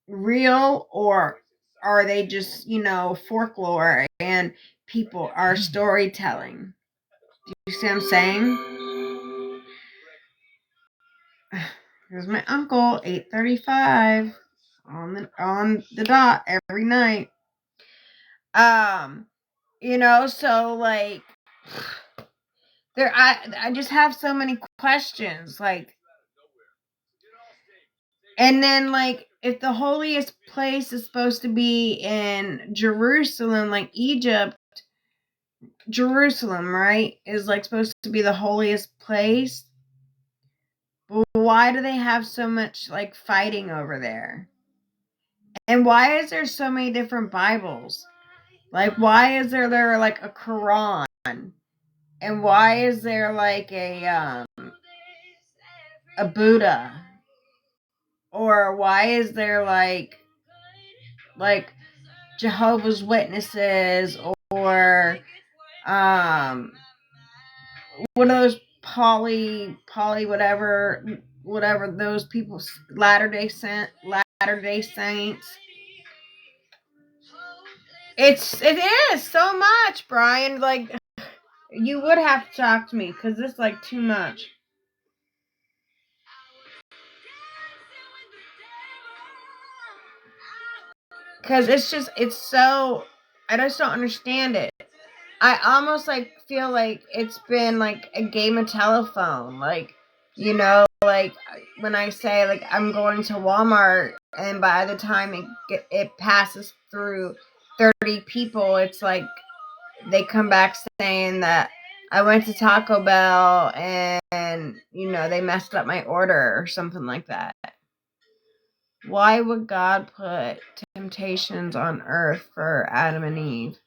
real, or are they just, you know, folklore and people are storytelling? Do you see what I'm saying? Here's my uncle, 8:35 on the dot every night. You know, so like I just have so many questions, like, and then like if the holiest place is supposed to be in Jerusalem, like Jerusalem, right, is like supposed to be the holiest place. But why do they have so much like fighting over there? And why is there so many different Bibles? Like, why is there like a Quran? And why is there like a Buddha? Or why is there like Jehovah's Witnesses or what are those poly whatever those people, Latter-day Saints. It is so much, Brian. Like, you would have to talk to me because it's like too much. Because it's so, I just don't understand it. I almost like feel like it's been like a game of telephone. Like, you know, like when I say like I'm going to Walmart, and by the time it passes through 30 people, it's like they come back saying that I went to Taco Bell and you know they messed up my order or something like that. Why would God put temptations on earth for Adam and Eve?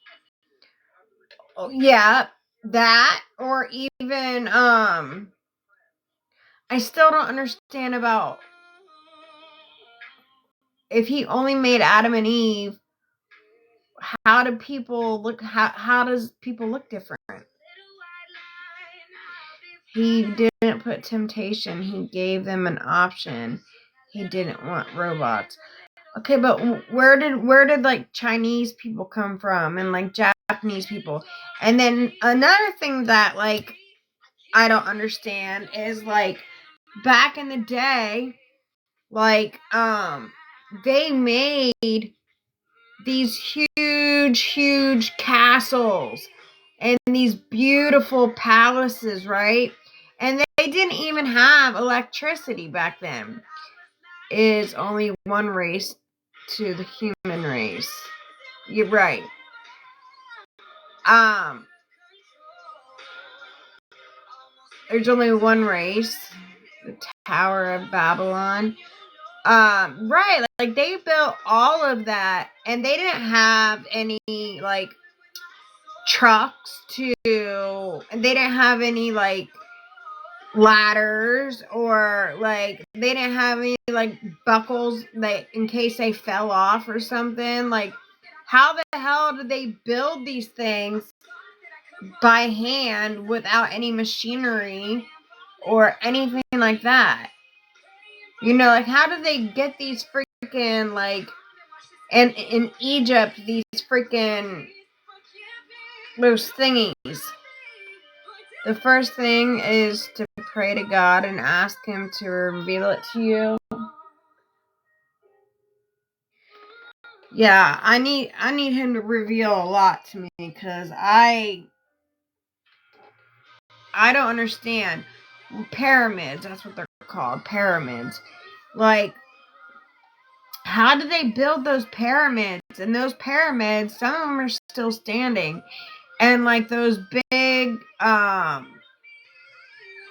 Oh, yeah, that, or even I still don't understand about if he only made Adam and Eve, how do people look, how does people look different? He didn't put temptation, he gave them an option. He didn't want robots. Okay, but where did like Chinese people come from and like Japanese people? And then another thing that like I don't understand is like back in the day, like they made these huge castles and these beautiful palaces, right? And they didn't even have electricity back then. Is only one race to the human race. You're right. There's only one race, the Tower of Babylon. Right, like they built all of that, and they didn't have any like trucks and they didn't have any like ladders, or like they didn't have any like buckles that in case they fell off or something. Like, how the hell did they build these things by hand without any machinery or anything like that? You know, like how did they get these freaking like, and in Egypt, these freaking those thingies? The first thing is to pray to God and ask him to reveal it to you. Yeah, I need him to reveal a lot to me, because I don't understand. Pyramids, that's what they're called, pyramids. Like, how did they build those pyramids? And those pyramids, some of them are still standing. And like those big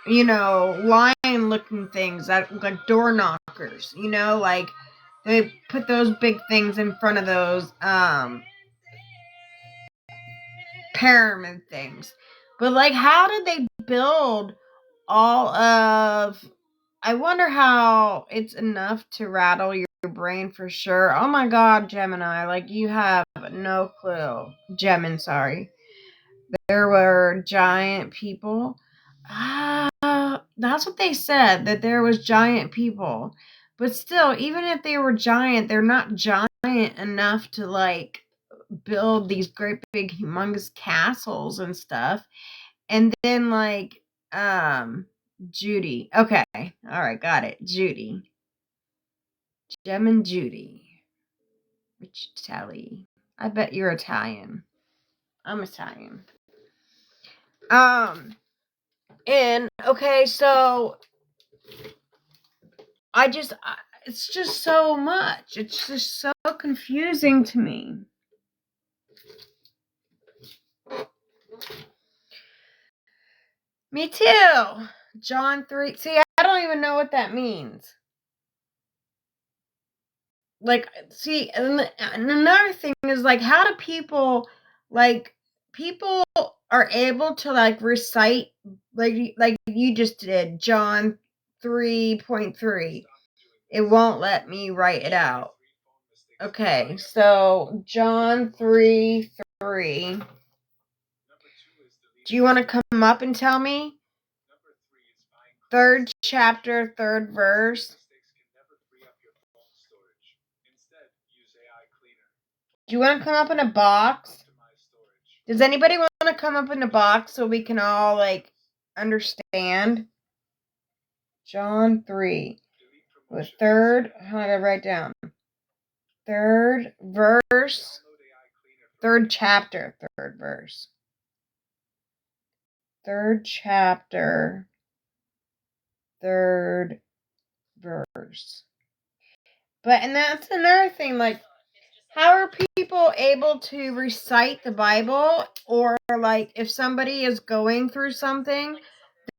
you know, lion looking things that look like door knockers, you know, like they put those big things in front of those pyramid things. But like, how did they build all of, I wonder how it's enough to rattle your brain for sure. Oh my God, Gemini, like you have no clue. Gemin, sorry. There were giant people. That's what they said, that there was giant people. But still, even if they were giant, they're not giant enough to like build these great big humongous castles and stuff. And then like Judy. Okay. All right, got it. Judy. Gem and Judy. Rich Telly. I bet you're Italian. I'm Italian. And okay, so it's just so much. It's just so confusing to me. Me too. John 3. See, I don't even know what that means. Like, see, and another thing is like, how do people are able to like recite like you just did John 3.3. It won't let me write it out. Okay, so John 3:3. Do you want to come up and tell me? 3rd chapter, 3rd verse. Do you want to come up in a box? Does anybody want to come up in a box so we can all, like, understand? John 3. The 3rd, how do I write down? 3rd verse. 3rd chapter, 3rd verse. 3rd chapter, 3rd verse. But, and that's another thing, like, how are people able to recite the Bible, or, like, if somebody is going through something,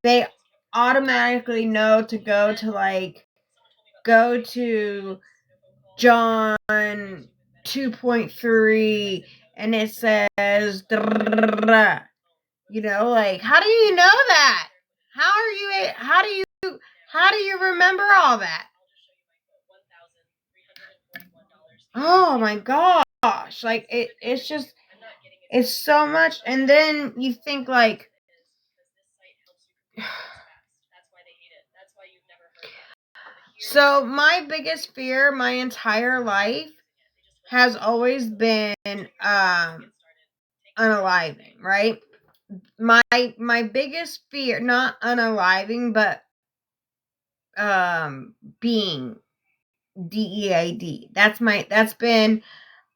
they automatically know to go to John 2.3, and it says, you know, like, how do you know that? How do you remember all that? Oh my gosh, like, it's just, it's so much. And then you think, like, so my biggest fear my entire life has always been unaliving, right? My biggest fear, not unaliving, but being, DEAD. That's been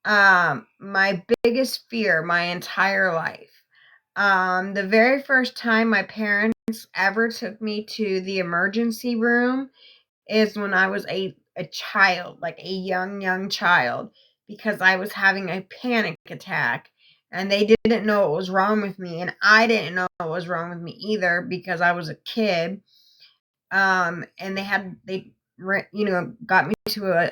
my biggest fear my entire life. The very first time my parents ever took me to the emergency room is when I was a child, like a young child, because I was having a panic attack, and they didn't know what was wrong with me, and I didn't know what was wrong with me either because I was a kid. And they got me to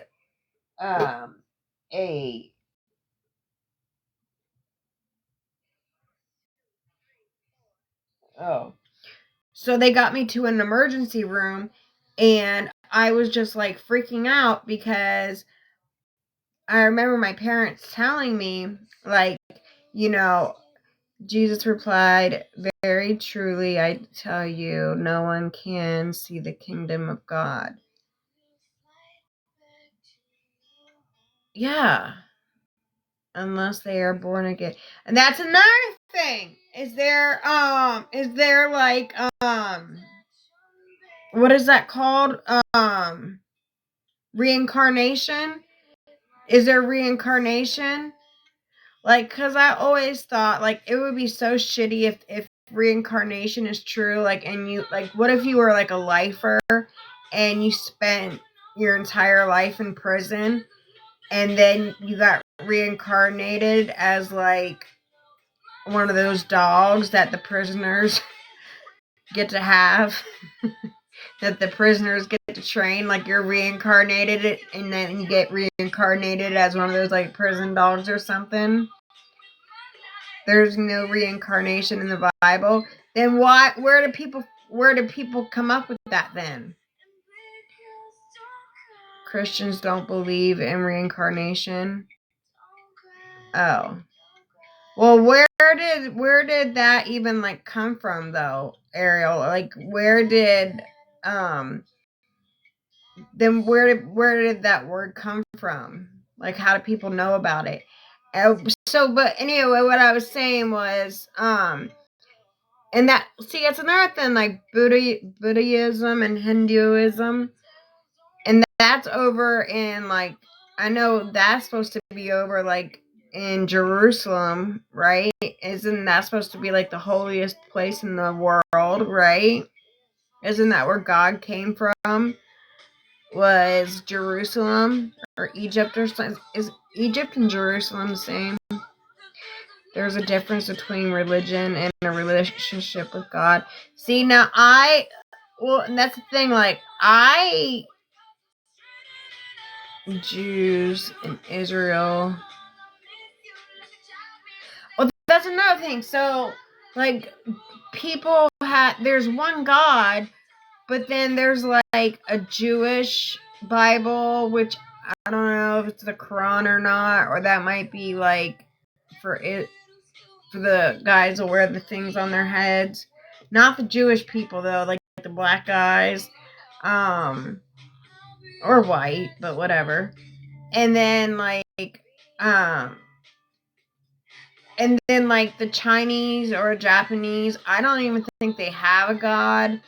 so they got me to an emergency room, and I was just, like, freaking out because I remember my parents telling me, like, Jesus replied, "Very truly, I tell you, no one can see the kingdom of God." Yeah. Unless they are born again. And that's another thing. Is there like, what is that called? Reincarnation? Is there reincarnation? Like, cause I always thought, like, it would be so shitty if reincarnation is true, like, and you, like, what if you were, like, a lifer and you spent your entire life in prison and then you got reincarnated as, like, one of those dogs that the prisoners get to have, that the prisoners get to train, like, you're reincarnated, and then you get reincarnated as one of those, like, prison dogs or something. There's no reincarnation in the Bible. Then where do people come up with that then? Christians don't believe in reincarnation. Oh. Well, where did that even, like, come from, though, Ariel? Like, where did then where did that word come from? Like, how do people know about it? But anyway, what I was saying was, and that, see, it's another thing, like Buddhism and Hinduism, and that's over in, like, I know that's supposed to be over, like, in Jerusalem, right? Isn't that supposed to be, like, the holiest place in the world, right? Isn't that where God came from? Was Jerusalem or Egypt, or something? Is Egypt and Jerusalem the same? There's a difference between religion and a relationship with God. See, now and that's the thing, like, Jews in Israel. Well, that's another thing. So, like, there's one God, but then there's, like, a Jewish Bible, which I don't know if it's the Quran or not, or that might be like for the guys that wear the things on their heads. Not the Jewish people though, like the black guys, or white, but whatever. And then um, and then like the Chinese or Japanese, I don't even think they have a God.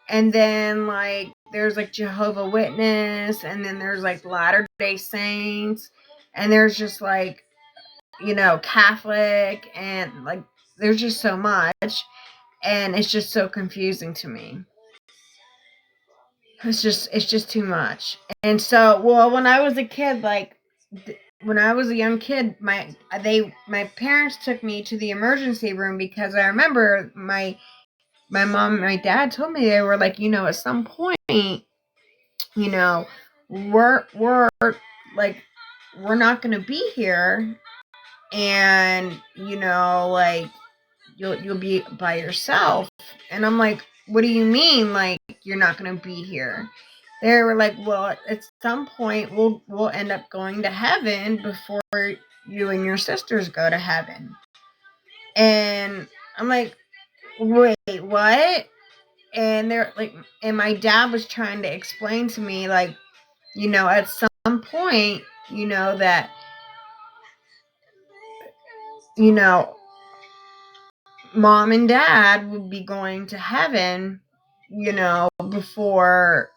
And then like there's like Jehovah Witness, and then there's like Latter-day Saints, and there's just like, Catholic, and like there's just so much, and it's just so confusing to me. It's just too much. And so, well, when I was a kid, when I was a young kid, my parents took me to the emergency room because I remember my mom and my dad told me, they were like, at some point, we're like, we're not going to be here, and like you'll be by yourself. And I'm like, what do you mean, like you're not going to be here? They were like, well, at some point we'll end up going to heaven before you and your sisters go to heaven. And I'm like, wait, what? And they're like, and my dad was trying to explain to me, like, at some point, that, mom and dad would be going to heaven, before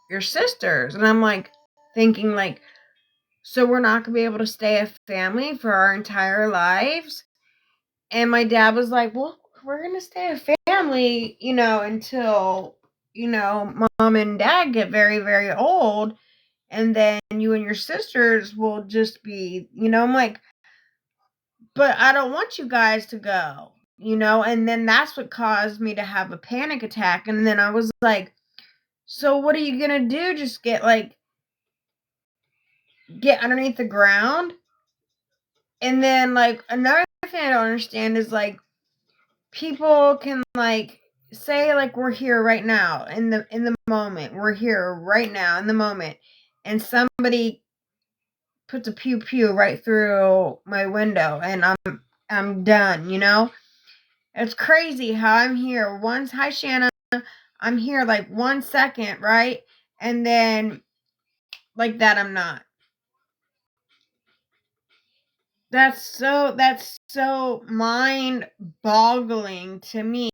your sisters. And I'm like thinking, like, so we're not gonna be able to stay a family for our entire lives? And my dad was like, well, we're gonna stay a family, until, mom and dad get very, very old, and then you and your sisters will just be, I'm like, but I don't want you guys to go, and then that's what caused me to have a panic attack. And then I was like, so what are you gonna do? Just get underneath the ground? And then, like, another thing I don't understand is, like, people can, like, say, like, we're here right now in the moment. We're here right now in the moment, and somebody puts a pew pew right through my window, and I'm done. It's crazy how I'm here once. Hi, Shanna. I'm here like 1 second, right? And then like that, I'm not. That's so mind boggling to me.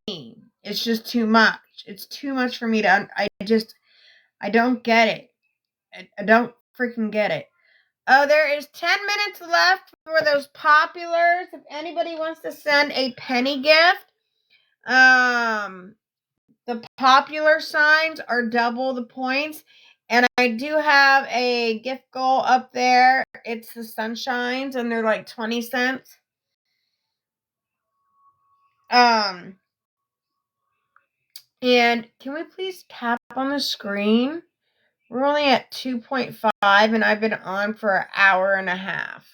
It's just too much. It's too much for me to, I don't get it. I don't freaking get it. Oh, there is 10 minutes left for those populars. If anybody wants to send a penny gift, the popular signs are double the points. And I do have a gift goal up there. It's the sunshines, and they're like 20 cents. And can we please tap on the screen? We're only at 2.5, and I've been on for an hour and a half.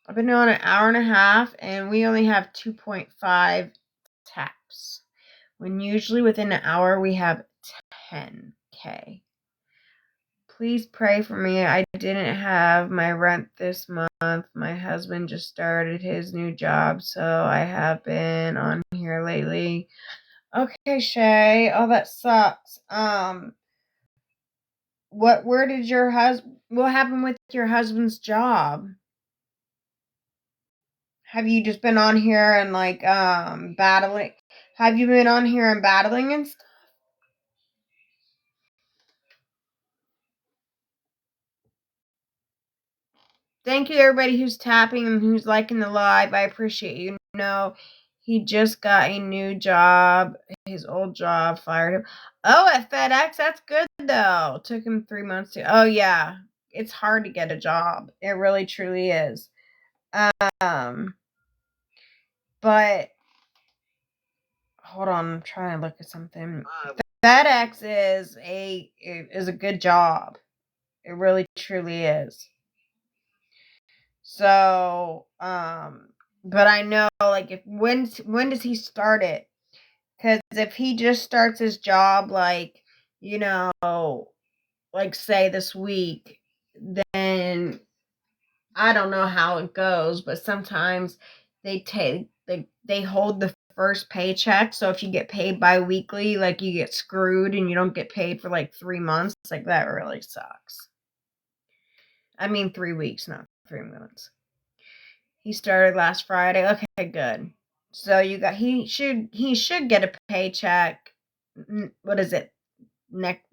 I've been on an hour and a half, and we only have 2.5 taps. When usually within an hour we have 10K. Please pray for me. I didn't have my rent this month. My husband just started his new job, so I have been on here lately. Okay, Shay. Oh, that sucks. What happened with your husband's job? Have you just been on here and like battling? Have you been on here and battling and stuff? Thank you, everybody who's tapping and who's liking the live. I appreciate you. He just got a new job. His old job fired him. Oh, at FedEx, that's good though. Took him 3 months to. Oh yeah, it's hard to get a job. It really, truly is. But hold on, I'm trying to look at something. FedEx is a good job. It really, truly is. So, but I know, like, when does he start it? Because if he just starts his job, like, like say this week, then I don't know how it goes, but sometimes they hold the first paycheck. So if you get paid bi-weekly, like you get screwed and you don't get paid for like 3 months. Like that really sucks. I mean 3 weeks, not 3 months. He started last Friday. Okay, good. So he should get a paycheck. What is it? Next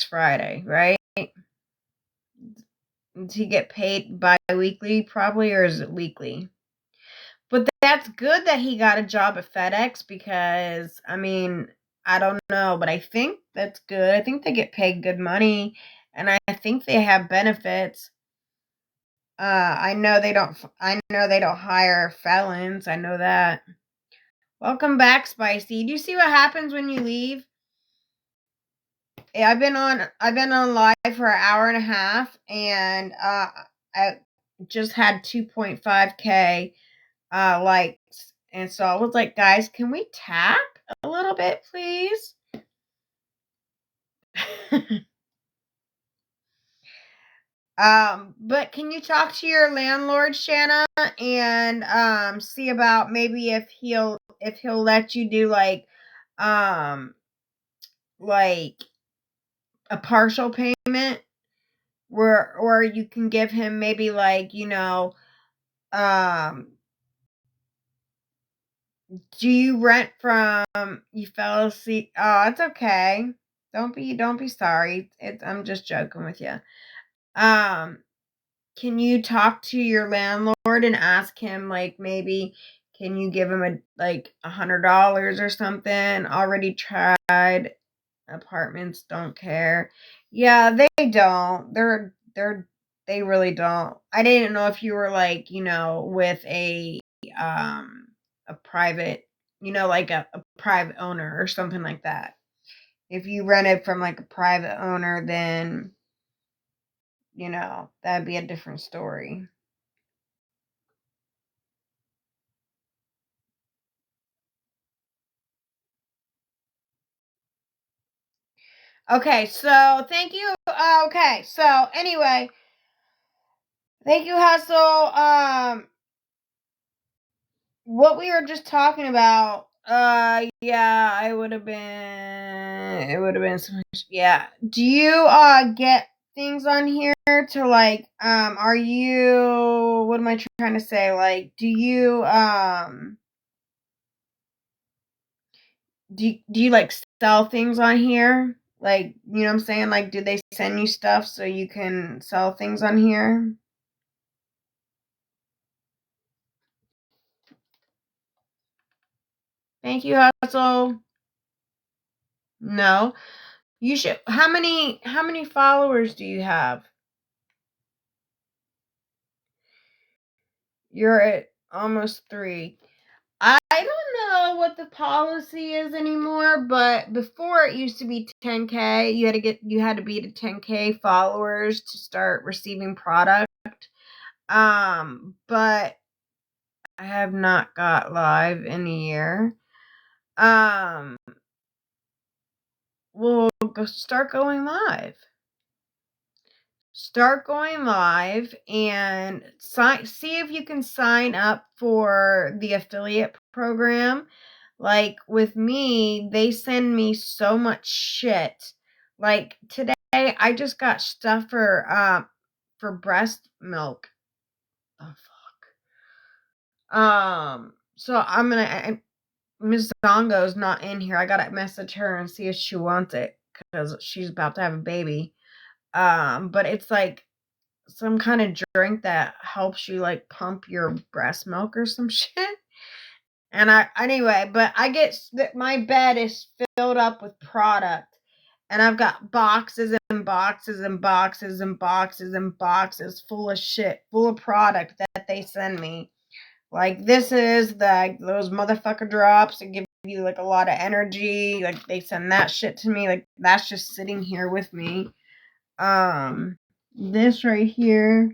Friday, right? Does he get paid bi-weekly probably, or is it weekly? But that's good that he got a job at FedEx because, I mean, I don't know, but I think that's good. I think they get paid good money, and I think they have benefits. I know they don't hire felons. I know that. Welcome back, Spicy. Do you see what happens when you leave? I've been on live for an hour and a half, and I just had 2.5K likes, and so I was like, guys, can we tap a little bit, please? But can you talk to your landlord, Shanna, and see about maybe if he'll let you do like a partial payment or you can give him maybe like, do you rent from, you fell asleep? Oh, it's okay. Don't be sorry. I'm just joking with you. Can you talk to your landlord and ask him, like, maybe can you give him $100 or something? Already tried. Apartments don't care. Yeah, they don't. They really don't. I didn't know if you were like, with a private, like a private owner or something like that. If you rented from like a private owner, then that'd be a different story. Okay, so thank you. Okay, so anyway, thank you, Hustle. What we were just talking about, yeah, it would have been so much. Yeah. Do you get things on here to like are you, what am I trying to say? Like, do you do you like sell things on here? Like, you know what I'm saying? Like, do they send you stuff so you can sell things on here? Thank you, Hustle. No. You should. How many followers do you have? You're at almost 3. I don't know what the policy is anymore, but before it used to be 10K. You had to be to 10K followers to start receiving product. But I have not got live in a year. We'll start going live. Start going live and see if you can sign up for the affiliate program. Like with me, they send me so much shit. Like today, I just got stuff for breast milk. Oh fuck. So I'm gonna. Miss Zongo's not in here. I gotta message her and see if she wants it because she's about to have a baby. But it's like some kind of drink that helps you like pump your breast milk or some shit. And my bed is filled up with product, and I've got boxes and boxes and boxes and boxes and boxes full of shit, full of product that they send me. Like, this is those motherfucker drops that give you like a lot of energy. Like, they send that shit to me. Like, that's just sitting here with me. This right here,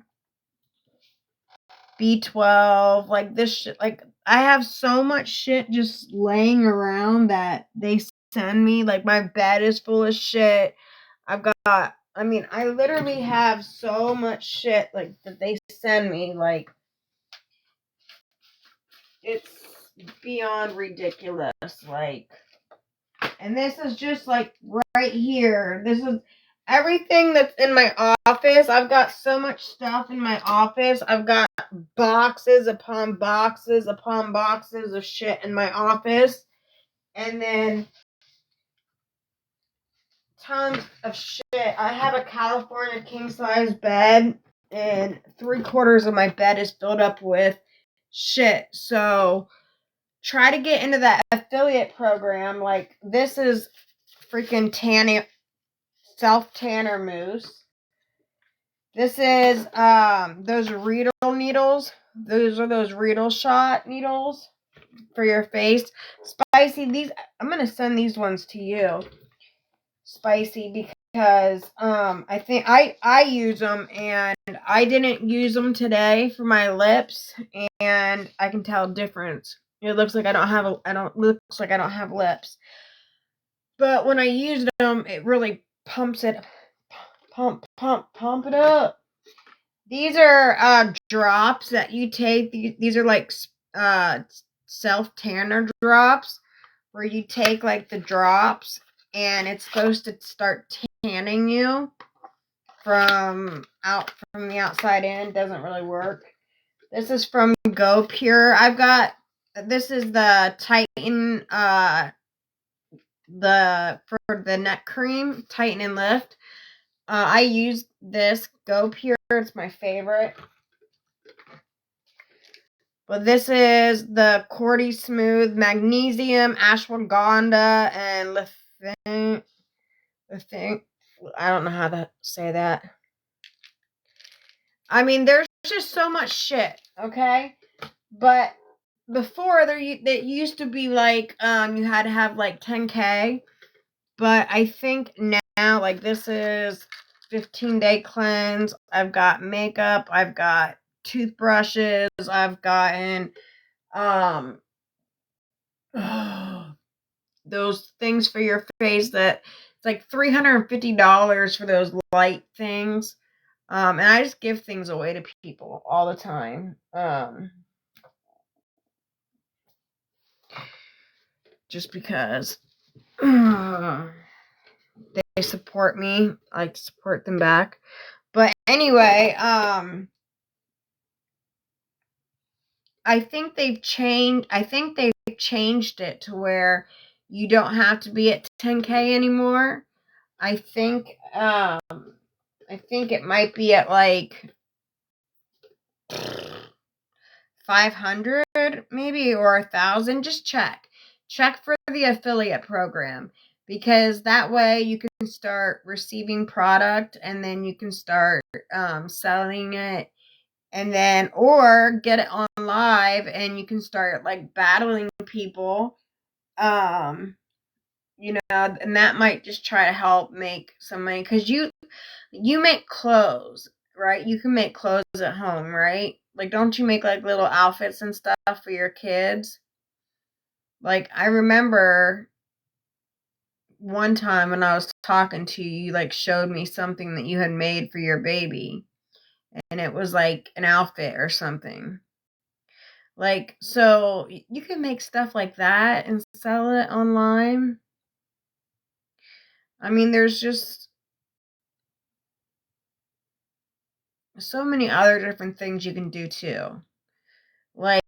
B12, like this shit, like I have so much shit just laying around that they send me. Like, my bed is full of shit. I literally have so much shit, like, that they send me. Like, it's beyond ridiculous. Like, and this is just, like, right here. This is everything that's in my office. I've got so much stuff in my office. I've got boxes upon boxes upon boxes of shit in my office. And then tons of shit. I have a California king-size bed, and 3/4 of my bed is filled up with shit. So try to get into that affiliate program. Like, this is freaking self-tanner mousse. This is those Riedel needles. Those are those Riedel shot needles for your face. Spicy. These, I'm gonna send these ones to you. Spicy, because I think I use them, and I didn't use them today for my lips, and I can tell a difference. It looks like I don't have lips. But when I use them, it really pumps it. Pump it up. These are drops that you take. These are like self tanner drops, where you take like the drops, and it's supposed to start tanning you from the outside in. Doesn't really work. This is from Go Pure. This is the Tighten for the neck cream, Tighten and Lift. I use this Go Pure. It's my favorite. But this is the Cordy Smooth Magnesium, Ashwagandha, and Lithium. I don't know how to say that. I mean, there's just so much shit, okay? But before, it used to be like you had to have like 10K. But I think now, like, this is 15-day cleanse. I've got makeup. I've got toothbrushes. I've gotten those things for your face that it's like $350 for those light things. And I just give things away to people all the time. Just because they support me. I like to support them back. But anyway, I think they've changed it to where you don't have to be at 10K anymore. I think it might be at like 500 maybe, or 1,000. Just check for the affiliate program, because that way you can start receiving product, and then you can start selling it, and then or get it on live, and you can start like battling people, and that might just try to help make some money, because you make clothes, right? You can make clothes at home, right? Like, don't you make like little outfits and stuff for your kids? Like, I remember one time when I was talking to you, you like showed me something that you had made for your baby, and it was like an outfit or something. Like, so you can make stuff like that and sell it online. I mean, there's just so many other different things you can do too. Like,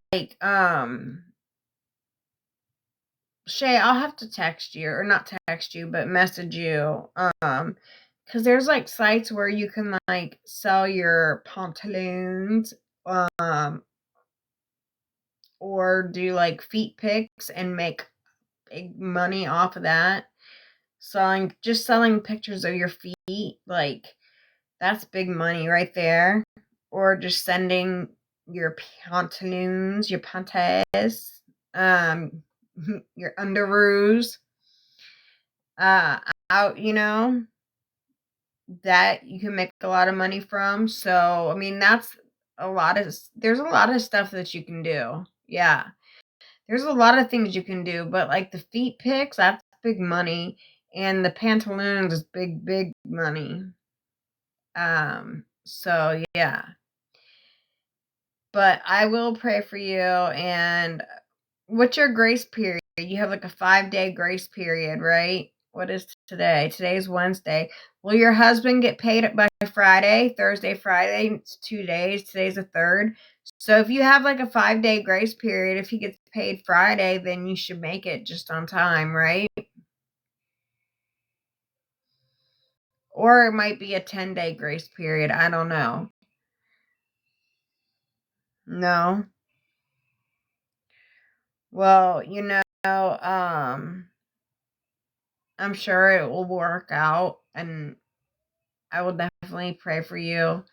Shay, I'll have to text you, or not text you, but message you. Because there's like sites where you can like sell your pantaloons, or do like feet pics and make big money off of that. Selling pictures of your feet, like, that's big money right there. Or just sending your pantaloons, your panties, your underoos, out, that you can make a lot of money from. So, I mean, there's a lot of stuff that you can do. Yeah. There's a lot of things you can do, but like the feet pics, that's big money, and the pantaloons is big money. So yeah. But I will pray for you. And what's your grace period? You have like a 5-day grace period, right? What is today? Today's Wednesday. Will your husband get paid by Friday? Thursday, Friday? It's 2 days. Today's the 3rd. So if you have like a 5-day grace period, if he gets paid Friday, then you should make it just on time, right? Or it might be a 10-day grace period. I don't know. No. Well, I'm sure it will work out, and I will definitely pray for you,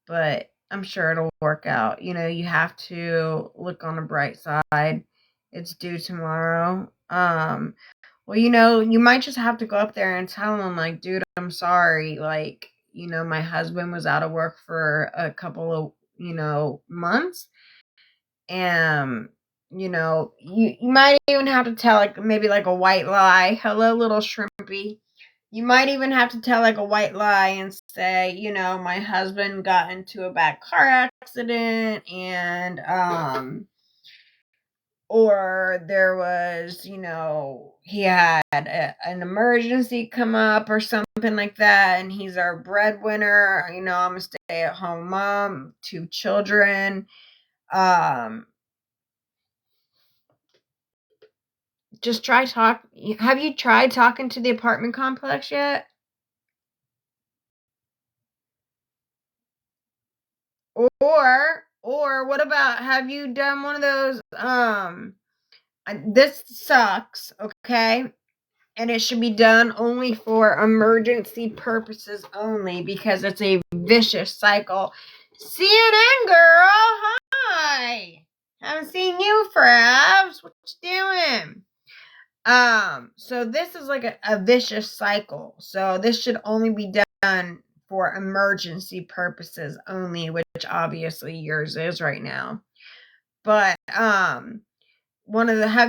but I'm sure it'll work out. You have to look on the bright side. It's due tomorrow. Well, you might just have to go up there and tell him, like, dude, I'm sorry. Like, my husband was out of work for a couple of, months. And, you might even have to tell, like, maybe like a white lie. Hello, little shrimpy. You might even have to tell like a white lie and say, my husband got into a bad car accident, and or there was, he had an emergency come up or something like that, and he's our breadwinner. I'm a stay-at-home mom, 2 children. Just try talk. Have you tried talking to the apartment complex yet? Or what about, have you done one of those, this sucks, okay? And it should be done only for emergency purposes only, because it's a vicious cycle. CNN girl, hi. Haven't seen you for abs. What you doing? So this is like a vicious cycle. So this should only be done for emergency purposes only, which obviously yours is right now. But have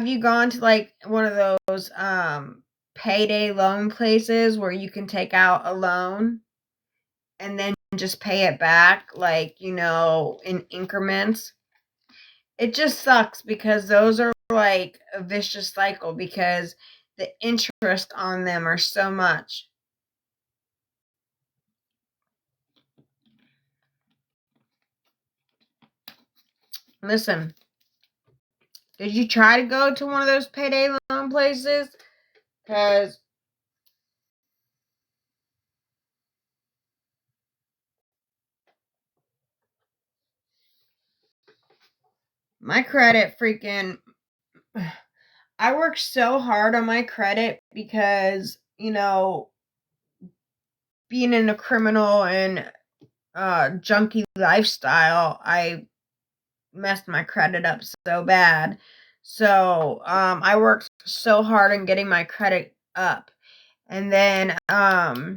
you gone to like one of those payday loan places where you can take out a loan and then just pay it back, like, in increments? It just sucks because those are like a vicious cycle, because the interest on them are so much. Listen, did you try to go to one of those payday loan places? Because my credit freaking... I worked so hard on my credit because, being in a criminal and junkie lifestyle, I messed my credit up so bad. So I worked so hard on getting my credit up, and then I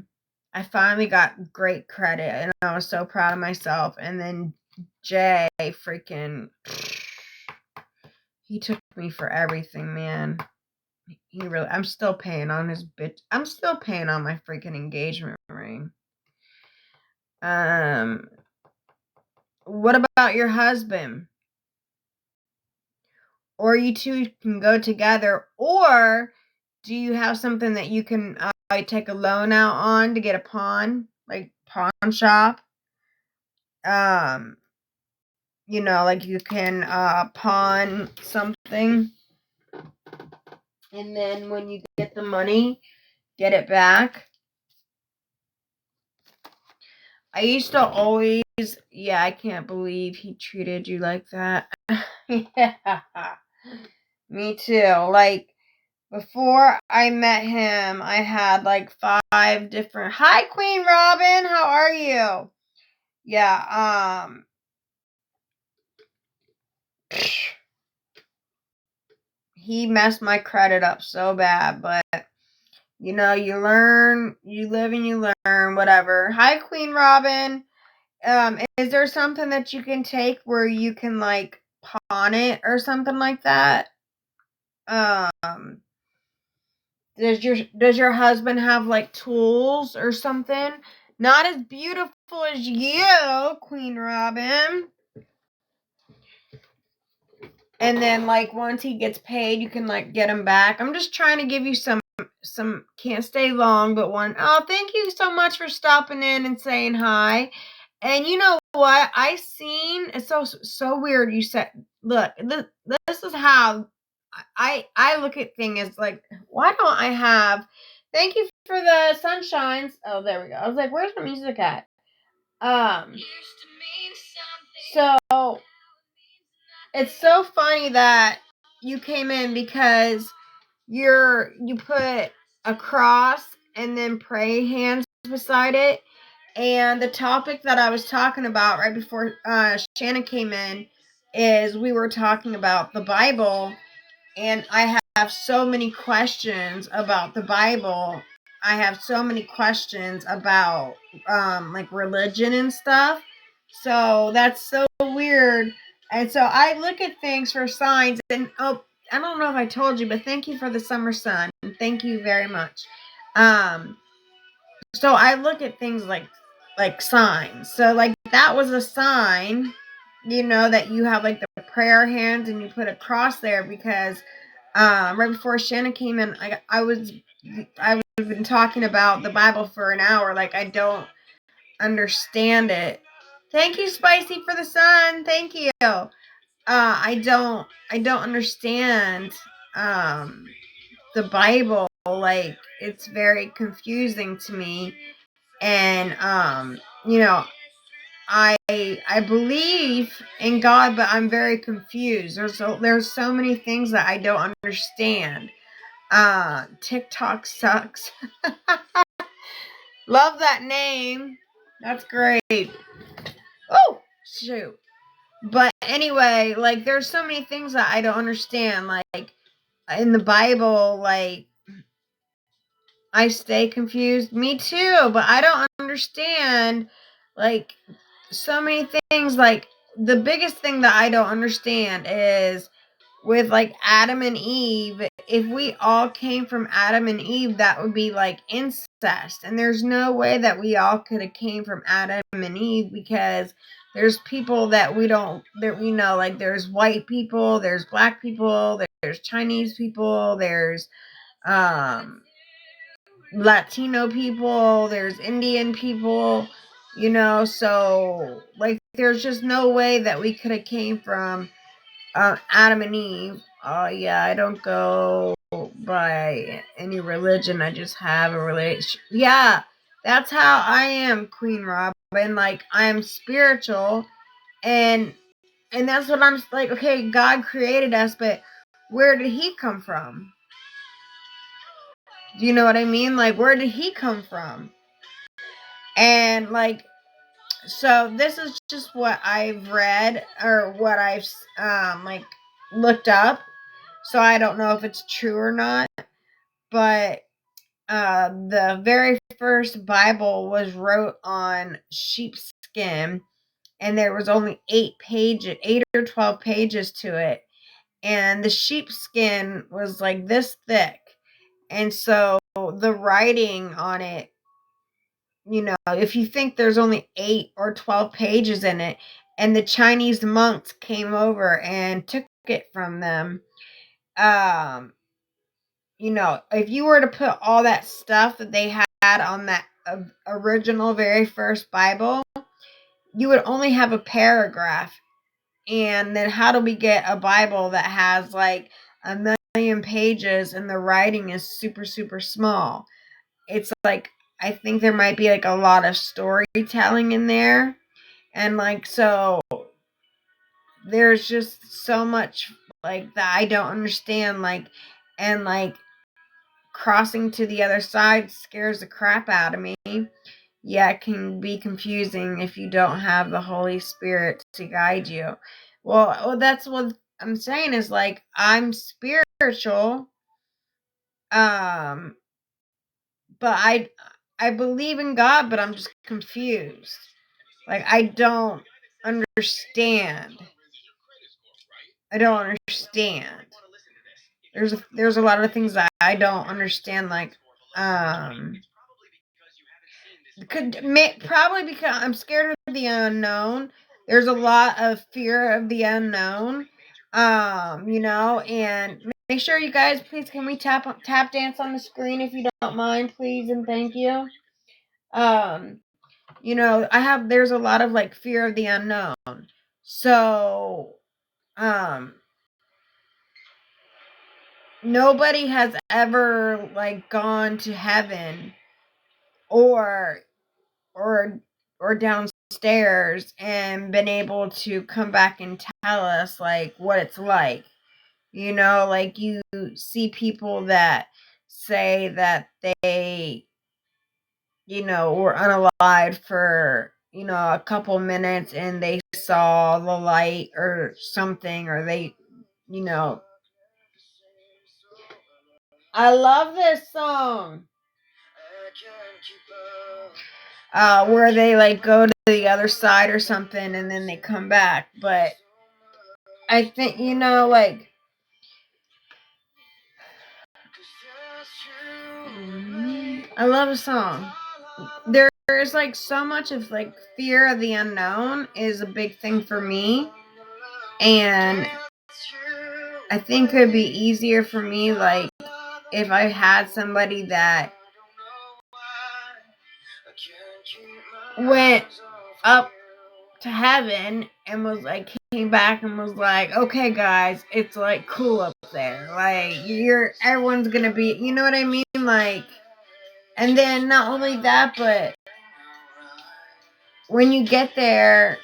finally got great credit, and I was so proud of myself. And then Jay freaking, he took me for everything, man. I'm still paying on his bitch. I'm still paying on my freaking engagement ring. What about your husband? Or you two can go together, or do you have something that you can take a loan out on to get a pawn, like pawn shop? Like you can pawn something, and then when you get the money, get it back. I used to always, yeah, I can't believe he treated you like that. Yeah, me too. Like, before I met him, I had like 5 different... Hi, Queen Robin, how are you? Yeah, he messed my credit up so bad, but you learn, you live and you learn, whatever. Hi, Queen Robin. Is there something that you can take where you can like pawn it or something like that? Does your husband have like tools or something? Not as beautiful as you, Queen Robin. And then like once he gets paid, you can like get him back. I'm just trying to give you some can't stay long, but thank you so much for stopping in and saying hi. And you know what? It's so weird. You said, look, this is how I look at things like, why don't I have, thank you for the sunshines. Oh, there we go. I was like, where's the music at? So it's so funny that you came in because you put a cross and then pray hands beside it. And the topic that I was talking about right before Shannon came in is we were talking about the Bible, and I have so many questions about the Bible. I have so many questions about like religion and stuff. So that's so weird. And so I look at things for signs, and I don't know if I told you, but thank you for the summer sun. Thank you very much. So I look at things like signs. So like that was a sign, that you have like the prayer hands and you put a cross there because right before Shannon came in, I've been talking about the Bible for an hour. Like I don't understand it. Thank you, Spicy, for the sun. Thank you. I don't understand the Bible. Like it's very confusing to me, and I believe in God, but I'm very confused. There's so many things that I don't understand. TikTok sucks. Love that name. That's great. Oh, shoot. But anyway, like there's so many things that I don't understand. Like in the Bible, like I stay confused. Me too, but I don't understand like so many things. Like the biggest thing that I don't understand is with like Adam and Eve. If we all came from Adam and Eve, that would be like incest, and there's no way that we all could have came from Adam and Eve, because there's people that we know, like there's white people, there's black people, there's Chinese people, there's Latino people, there's Indian people, so like there's just no way that we could have came from Adam and Eve. Oh yeah, I don't go by any religion. I just have a relation. Yeah, that's how I am, Queen Robin. Like I am spiritual, and that's what I'm like. Okay, God created us, but where did He come from? Do you know what I mean? Like where did He come from? And like, so this is just what I've read or what I've like looked up. So I don't know if it's true or not, but the very first Bible was wrote on sheepskin, and there was only 8 or 12 pages to it, and the sheepskin was like this thick, and so the writing on it, if you think there's only 8 or 12 pages in it, and the Chinese monks came over and took it from them, if you were to put all that stuff that they had on that original very first Bible, you would only have a paragraph. And then how do we get a Bible that has like a million pages and the writing is super, super small? It's like, I think there might be like a lot of storytelling in there. And like, so there's just so much like that I don't understand. Like, and like, crossing to the other side scares the crap out of me. Yeah, it can be confusing if you don't have the Holy Spirit to guide you. Well, that's what I'm saying is like I'm spiritual, but I believe in God, but I'm just confused. Like I don't understand. I don't understand. there's a lot of things that I don't understand, like probably because I'm scared of the unknown. There's a lot of fear of the unknown. And make sure you guys, please, can we tap dance on the screen if you don't mind, please, and thank you. There's a lot of like fear of the unknown. So, nobody has ever like gone to heaven or downstairs and been able to come back and tell us like what it's like. Like you see people that say that they, were unalive for, a couple minutes and they saw the light or something, or they, I love this song. Where they like go to the other side or something and then they come back. But I think, I love a song. There's like so much of like fear of the unknown is a big thing for me. And I think it would be easier for me, like, if I had somebody that went up to heaven and was like, came back and was like, okay guys, it's like cool up there, like everyone's gonna be, you know what I mean, like. And then not only that, but when you get there,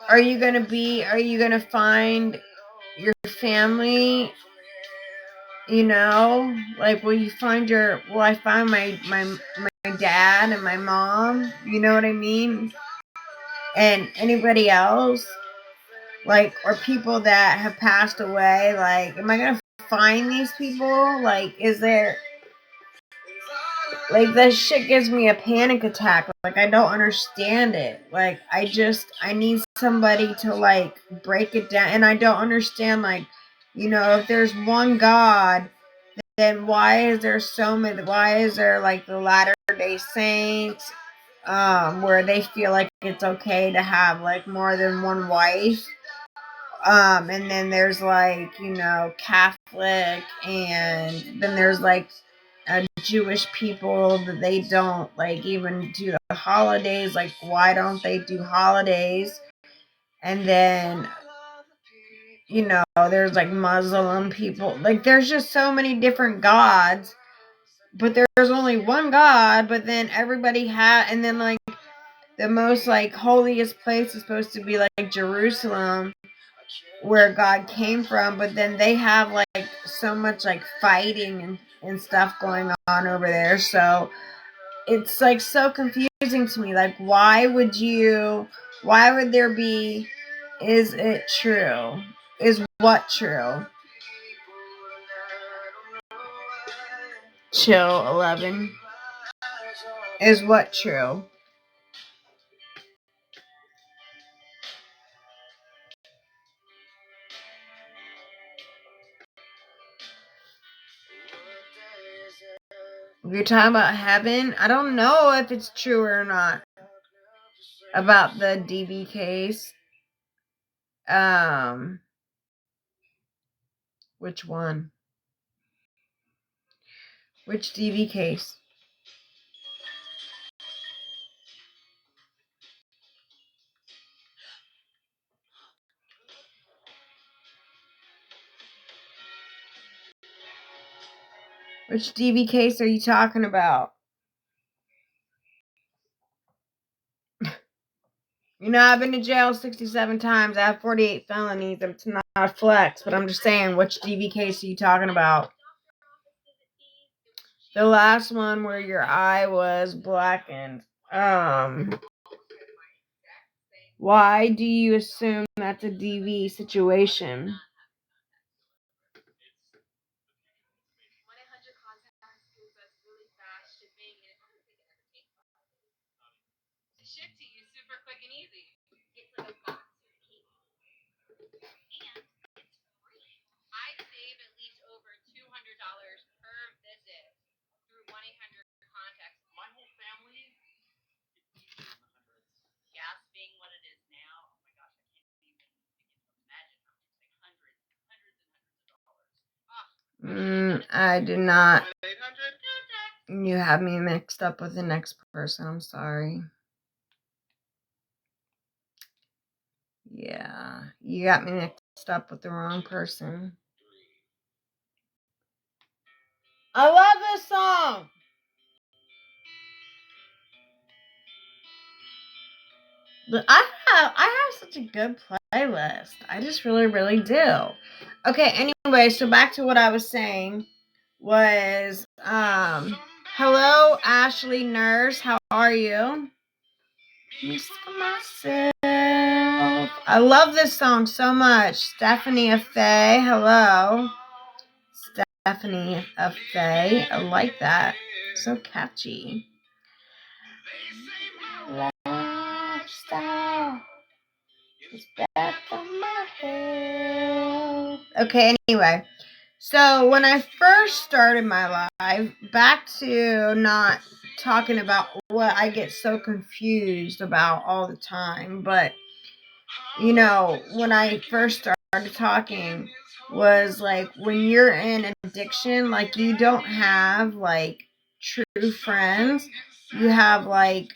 are you gonna find your family? Like, will I find my dad and my mom? You know what I mean? And anybody else? Like, or people that have passed away, like, am I gonna find these people? Like, is there, like, that shit gives me a panic attack. Like, I don't understand it. Like, I need somebody to, like, break it down. And I don't understand, like, if there's one God, then why is there like the Latter-day Saints, where they feel like it's okay to have like more than one wife? And then there's like, Catholic, and then there's like Jewish people that they don't like even do the holidays. Like, why don't they do holidays? And then, there's like Muslim people. Like, there's just so many different gods, but there's only one God. But then and then like the most like holiest place is supposed to be like Jerusalem, where God came from, but then they have like so much like fighting and stuff going on over there. So it's like so confusing to me. Like, why would there be, is it true? Is what true? Chill 11. Is what true? If you're talking about heaven, I don't know if it's true or not about the DB case. Which one? Which DB case? Which DB case are you talking about? I've been to jail 67 times. I have 48 felonies. It's not a flex, but I'm just saying, which DV case are you talking about? The last one where your eye was blackened. Why do you assume that's a DV situation? per visit through 1-800-CONTACT. My whole family is easily in the hundreds. Gas being what it is now, oh my gosh, I can't even begin to imagine how much, like hundreds and hundreds of dollars. I do not. You have me mixed up with the next person. I'm sorry. Yeah, you got me mixed up with the wrong person. I love this song. But I have such a good playlist. I just really do. Okay, anyway, so back to what I was saying was hello Ashley Nurse, how are you? Miss myself. I love this song so much. Stephanie Faye, hello. Stephanie Faye, I like that. So catchy. Lifestyle is bad for my health. Okay, anyway. So when I first started my life, back to not talking about what I get so confused about all the time, but you know, when I first started talking was like when you're in an addiction, like you don't have like true friends. You have like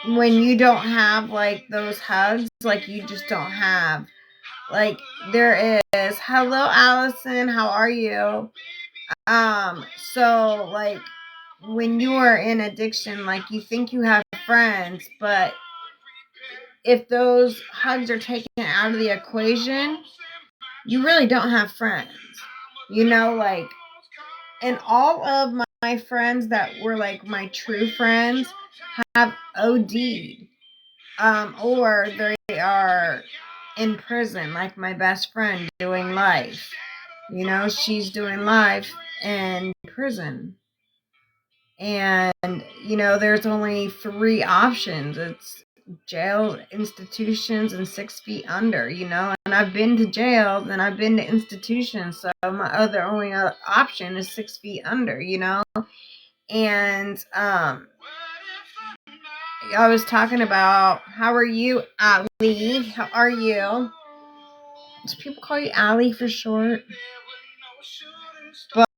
when you don't have like those hugs, like you just don't have. Like there is hello Allison, how are you? So like when you are in addiction, like you think you have friends, but if those hugs are taken out of the equation, you really don't have friends. You know, like, and all of my friends that were like my true friends have OD'd. Or they are in prison, like my best friend doing life. You know, she's doing life in prison. And, you know, there's only 3 options. It's jail, institutions, and 6 feet under, you know. And I've been to jails and I've been to institutions, so my only other option is 6 feet under, you know. And I was talking about, how are you, Ali? How are you? Do people call you Ali for short?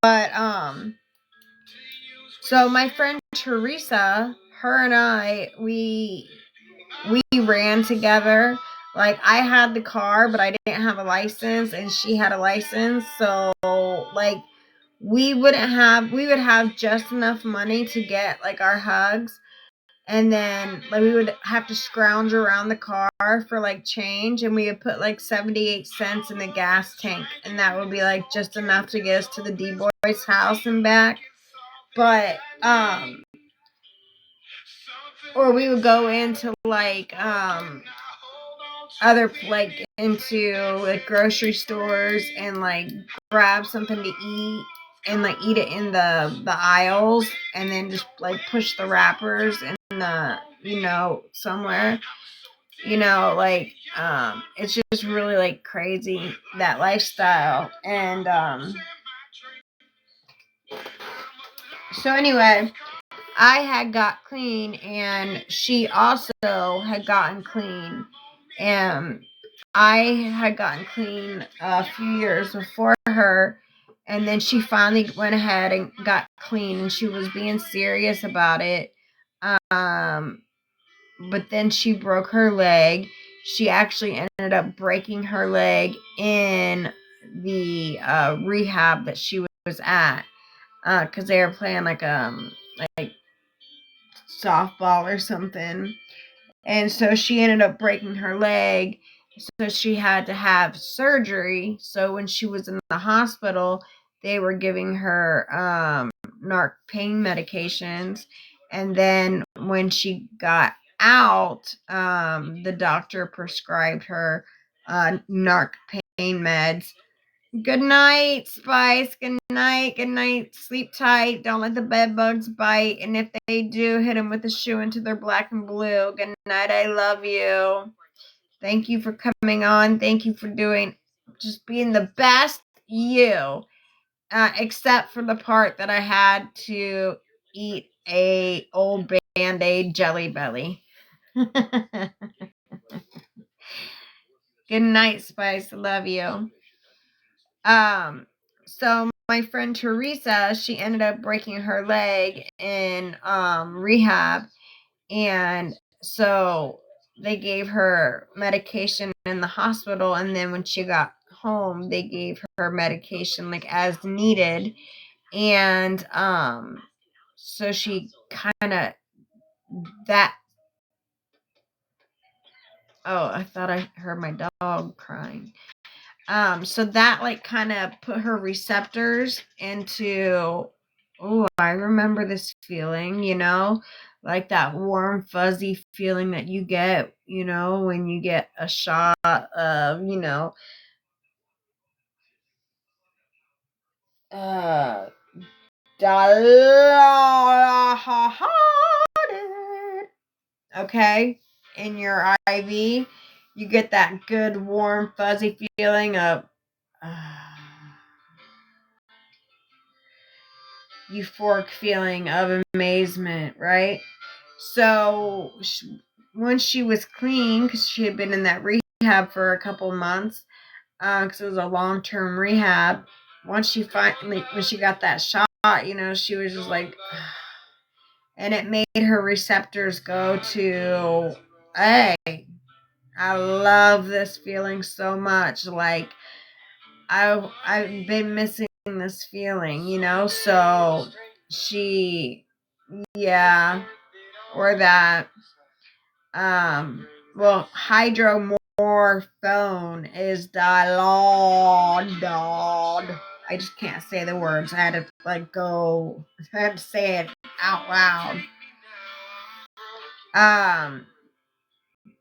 But so my friend Teresa, her and I, we ran together. Like I had the car, but I didn't have a license, and she had a license. So like we would have just enough money to get like our hugs, and then like we would have to scrounge around the car for like change, and we would put like 78 cents in the gas tank, and that would be like just enough to get us to the D-Boy's house and back. But or we would go into like other like into like grocery stores and like grab something to eat and like eat it in the aisles, and then just like push the wrappers in the, you know, somewhere, you know, like it's just really like crazy, that lifestyle. And so anyway, I had got clean, and she also had gotten clean, and I had gotten clean a few years before her, and then she finally went ahead and got clean, and she was being serious about it. But then she broke her leg. She actually ended up breaking her leg in the rehab that she was at, because they were playing like softball or something. And so she ended up breaking her leg. So she had to have surgery. So when she was in the hospital, they were giving her narc pain medications. And then when she got out, the doctor prescribed her narc pain meds. Good night, Spice. Good night. Good night. Sleep tight. Don't let the bed bugs bite. And if they do, hit them with a shoe until they're black and blue. Good night. I love you. Thank you for coming on. Thank you for just being the best you. except for the part that I had to eat a old Band-Aid Jelly Belly. Good night, Spice. Love you. So my friend Teresa, she ended up breaking her leg in rehab, and so they gave her medication in the hospital, and then when she got home, they gave her medication like as needed, and so she kind of that. Oh, I thought I heard my dog crying. So that like kind of put her receptors into, oh, I remember this feeling, like that warm, fuzzy feeling that you get, when you get a shot of, uh, okay, in your IV, you get that good, warm, fuzzy feeling of, euphoric feeling of amazement, right? So once she was clean, because she had been in that rehab for a couple months, because it was a long-term rehab. Once she finally, when she got that shot, she was just like, and it made her receptors go to, hey, I love this feeling so much. Like I've been missing this feeling, so she, yeah, or that, well, hydromorphone is dilaudid. I just can't say the words. I had to I had to say it out loud.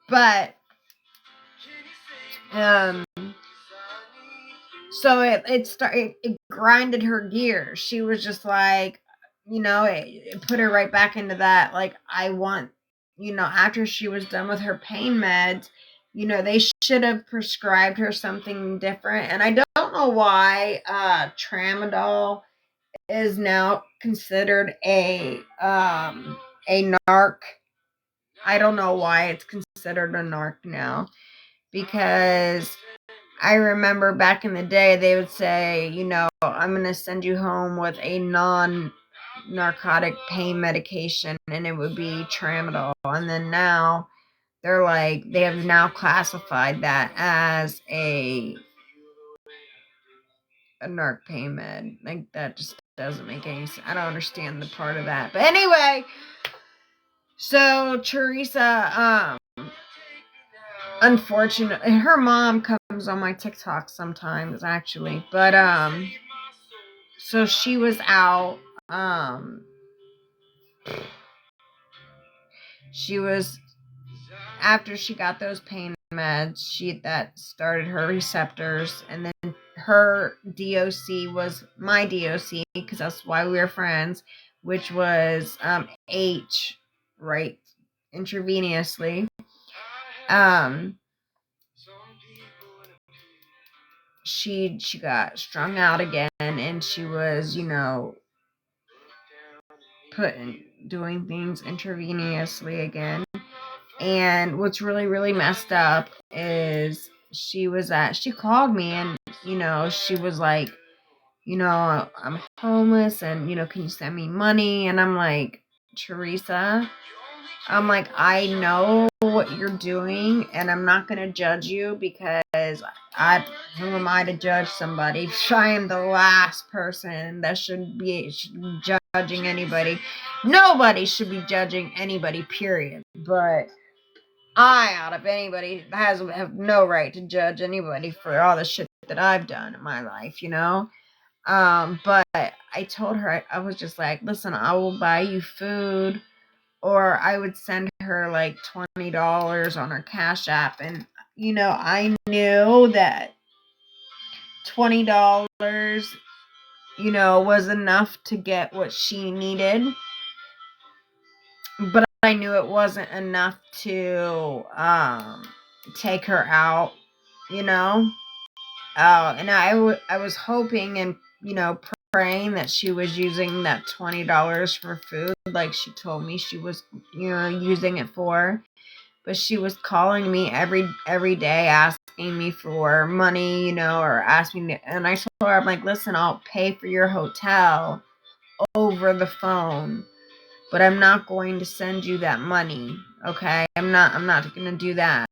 But so it grinded her gears. She was just like, it put her right back into that, like, I want, after she was done with her pain meds, they should have prescribed her something different. And I don't know why tramadol is now considered a narc. I don't know why it's considered a narc now, because I remember back in the day, they would say, I'm going to send you home with a non-narcotic pain medication, and it would be tramadol. And then now, they're like, they have now classified that as a narc pain med. Like, that just doesn't make any sense. I don't understand the part of that. But anyway, so Teresa, unfortunately, her mom comes on my TikTok sometimes, actually, but so she was out, she was, after she got those pain meds, that started her receptors, and then her DOC was my DOC, because that's why we were friends, which was H, right, intravenously. She got strung out again, and she was, doing things intravenously again. And what's really, really messed up is she called me, and, she was like, I'm homeless, and, can you send me money? And I'm like, Teresa, I'm like, I know what you're doing, and I'm not going to judge you, because who am I to judge somebody? I am the last person that should be judging anybody. Nobody should be judging anybody, period. But I, out of anybody, have no right to judge anybody for all the shit that I've done in my life, But I told her, I was just like, listen, I will buy you food, or I would send her like $20 on her Cash App. And, I knew that $20, was enough to get what she needed. But I knew it wasn't enough to take her out, and I was hoping and, praying that she was using that $20 for food, like she told me she was, using it for. But she was calling me every day, asking me for money, or asking me. And I told her, I'm like, listen, I'll pay for your hotel over the phone, but I'm not going to send you that money. Okay, I'm not going to do that.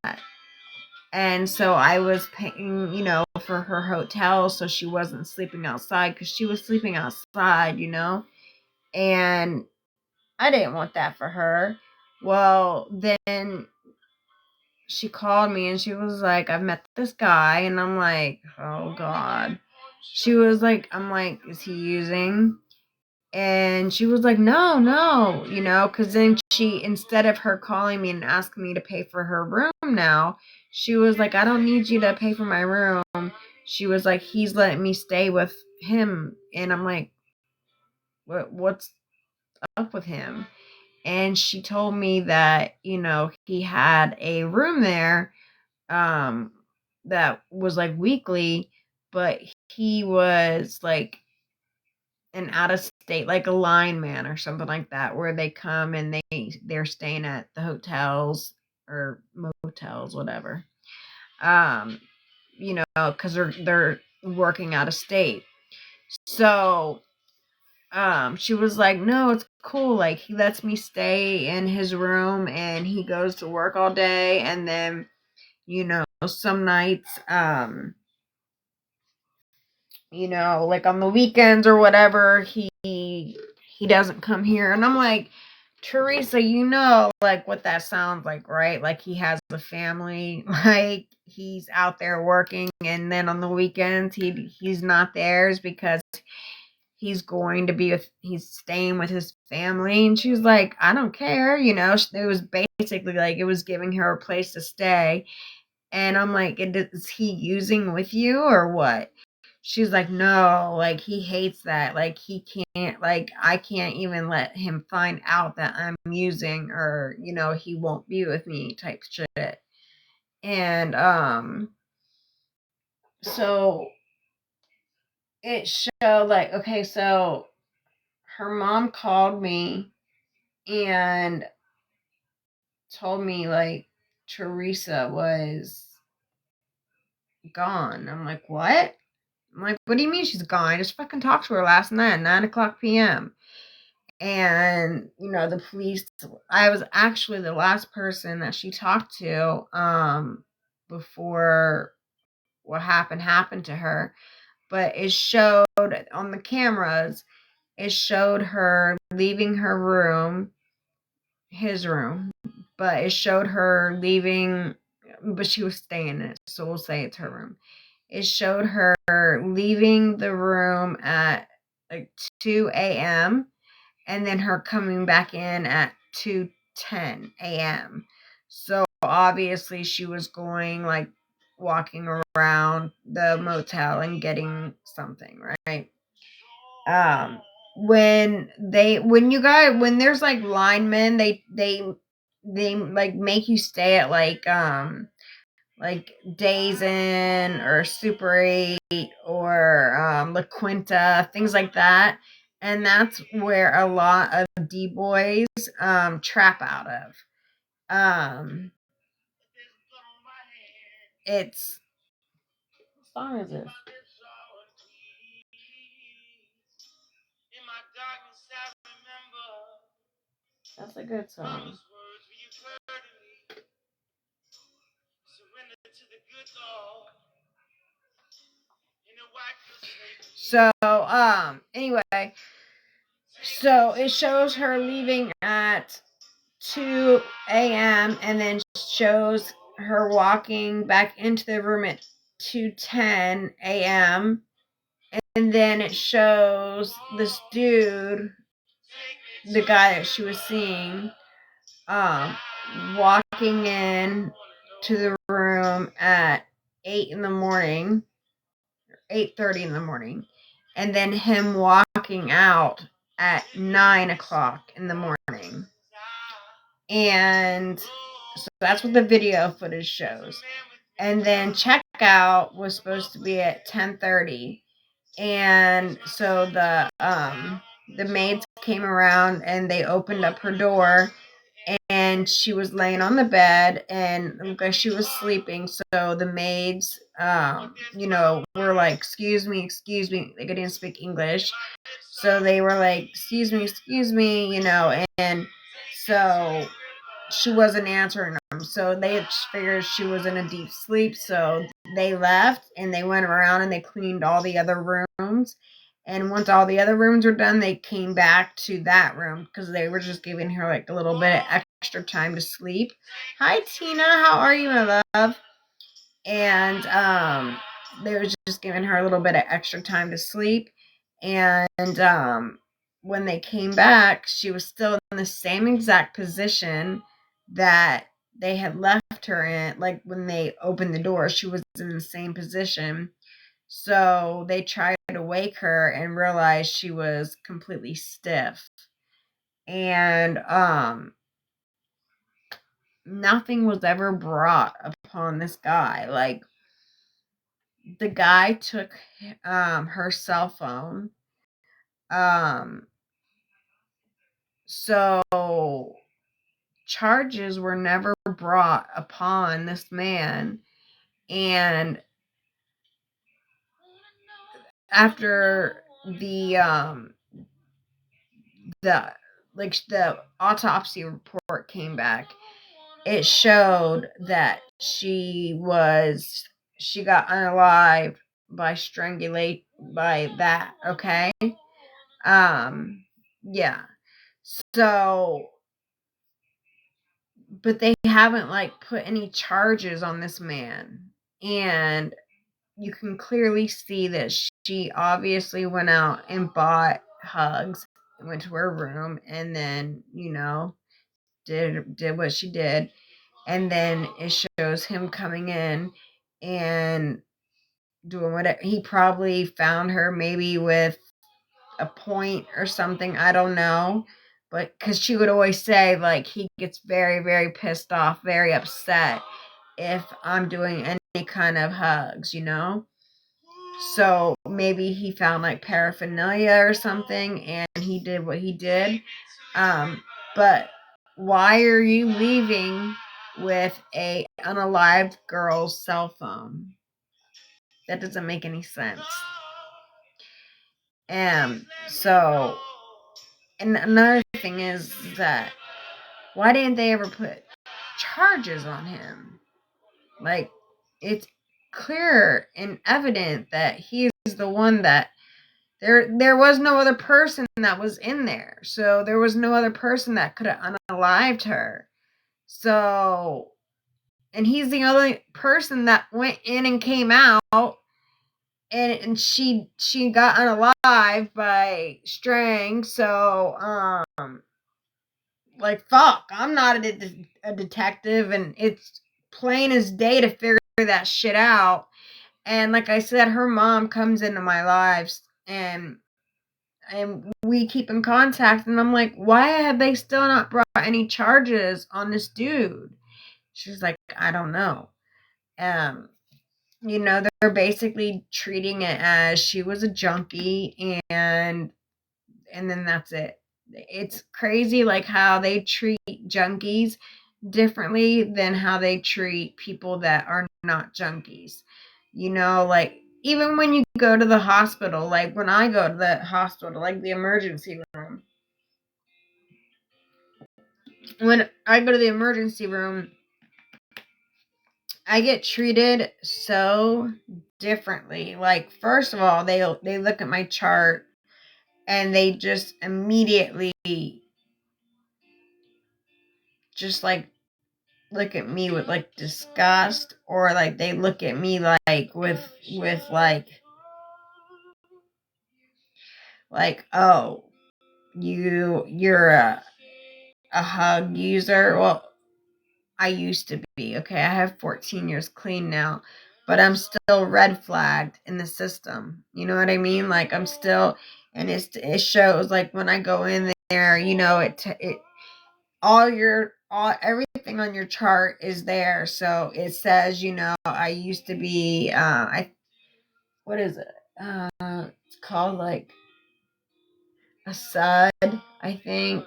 And so I was paying, for her hotel so she wasn't sleeping outside, because she was sleeping outside, and I didn't want that for her. Well, then she called me and she was like, I've met this guy. And I'm like, oh God. She was like, I'm like, is he using? And she was like, no, because then she, instead of her calling me and asking me to pay for her room now, she was like, I don't need you to pay for my room. She was like, he's letting me stay with him. And I'm like, what's up with him? And she told me that, he had a room there that was like weekly, but he was like an out of state, like a lineman or something like that, where they come and they're staying at the hotels or motels, whatever. Because they're working out of state. So she was like, no, it's cool, like he lets me stay in his room and he goes to work all day, and then some nights like on the weekends or whatever, he doesn't come here. And I'm like, Teresa, like what that sounds like, right? Like he has a family, like he's out there working, and then on the weekends he's not theirs because he's staying with his family. And she was like, I don't care, it was basically like it was giving her a place to stay. And I'm like, is he using with you or what? She's like, no, like he hates that. Like he can't, like I can't even let him find out that I'm using, or, he won't be with me type shit. And so it showed like, okay, so her mom called me and told me like Teresa was gone. I'm like, what? I'm like, what do you mean she's gone? I just fucking talked to her last night at 9:00 p.m. And, the police, I was actually the last person that she talked to before what happened to her. But it showed on the cameras, it showed her leaving her room, his room. But it showed her leaving, but she was staying in it, so we'll say it's her room. It showed her leaving the room at like 2 a.m. and then her coming back in at 2:10 a.m. So obviously she was going like walking around the motel and getting something, right? When there's like linemen, they like make you stay at like Days Inn or Super 8 or La Quinta, things like that. And that's where a lot of D-boys trap out of. It's what song is this? That's a good song. So, anyway, so it shows her leaving at 2 a.m. and then shows her walking back into the room at 2:10 a.m. And then it shows this dude, the guy that she was seeing, walking in to the room at 8 in the morning, 8:30 in the morning, and then him walking out at 9:00 in the morning. And so that's what the video footage shows. And then checkout was supposed to be at 10:30. And so the maids came around and they opened up her door, and she was laying on the bed and looked like she was sleeping. So the maids, were like, excuse me, they didn't speak English. So they were like, excuse me, and so she wasn't answering them. So they figured she was in a deep sleep. So they left and they went around and they cleaned all the other rooms. And once all the other rooms were done, they came back to that room because they were just giving her like a little bit of extra time to sleep. Hi, Tina. How are you, my love? And they were just giving her a little bit of extra time to sleep. And when they came back, she was still in the same exact position that they had left her in. Like when they opened the door, she was in the same position. So they tried to wake her and realized she was completely stiff. And nothing was ever brought upon this guy. Like, the guy took her cell phone. So charges were never brought upon this man. And after the autopsy report came back, it showed that she got unalived by strangulate by that, okay? Yeah. So, but they haven't like put any charges on this man. And you can clearly see that she obviously went out and bought hugs, went to her room, and then, did what she did. And then it shows him coming in and doing whatever. He probably found her maybe with a point or something. I don't know. But because she would always say, like, he gets very, very pissed off, very upset if I'm doing any kind of hugs, So maybe he found like paraphernalia or something and he did what he did. But why are you leaving with a unalived girl's cell phone? That doesn't make any sense. So, and another thing is that why didn't they ever put charges on him? Like, it's clear and evident that he's the one that there was no other person that was in there. So there was no other person that could have unalived her. So, and he's the only person that went in and came out, and she got unalived by Strang. So like, fuck, I'm not a detective, and it's plain as day to figure that shit out. And like I said, her mom comes into my lives, and we keep in contact, and I'm like, why have they still not brought any charges on this dude? She's like, I don't know. They're basically treating it as she was a junkie, and then that's it. It's crazy, like, how they treat junkies differently than how they treat people that are not junkies. Like, even when you go to the hospital, like when I go to the hospital, like the emergency room, when I go to the emergency room, I get treated so differently. Like, first of all, they look at my chart and they just immediately just like look at me with like disgust, or like they look at me like with like, oh, you're a hug user. Well, I used to be. Okay, I have 14 years clean now, but I'm still red flagged in the system. You know what I mean? Like, I'm still, and it shows, like, when I go in there, everything on your chart is there. So it says, I used to be, what is it? It's called like a sud, I think.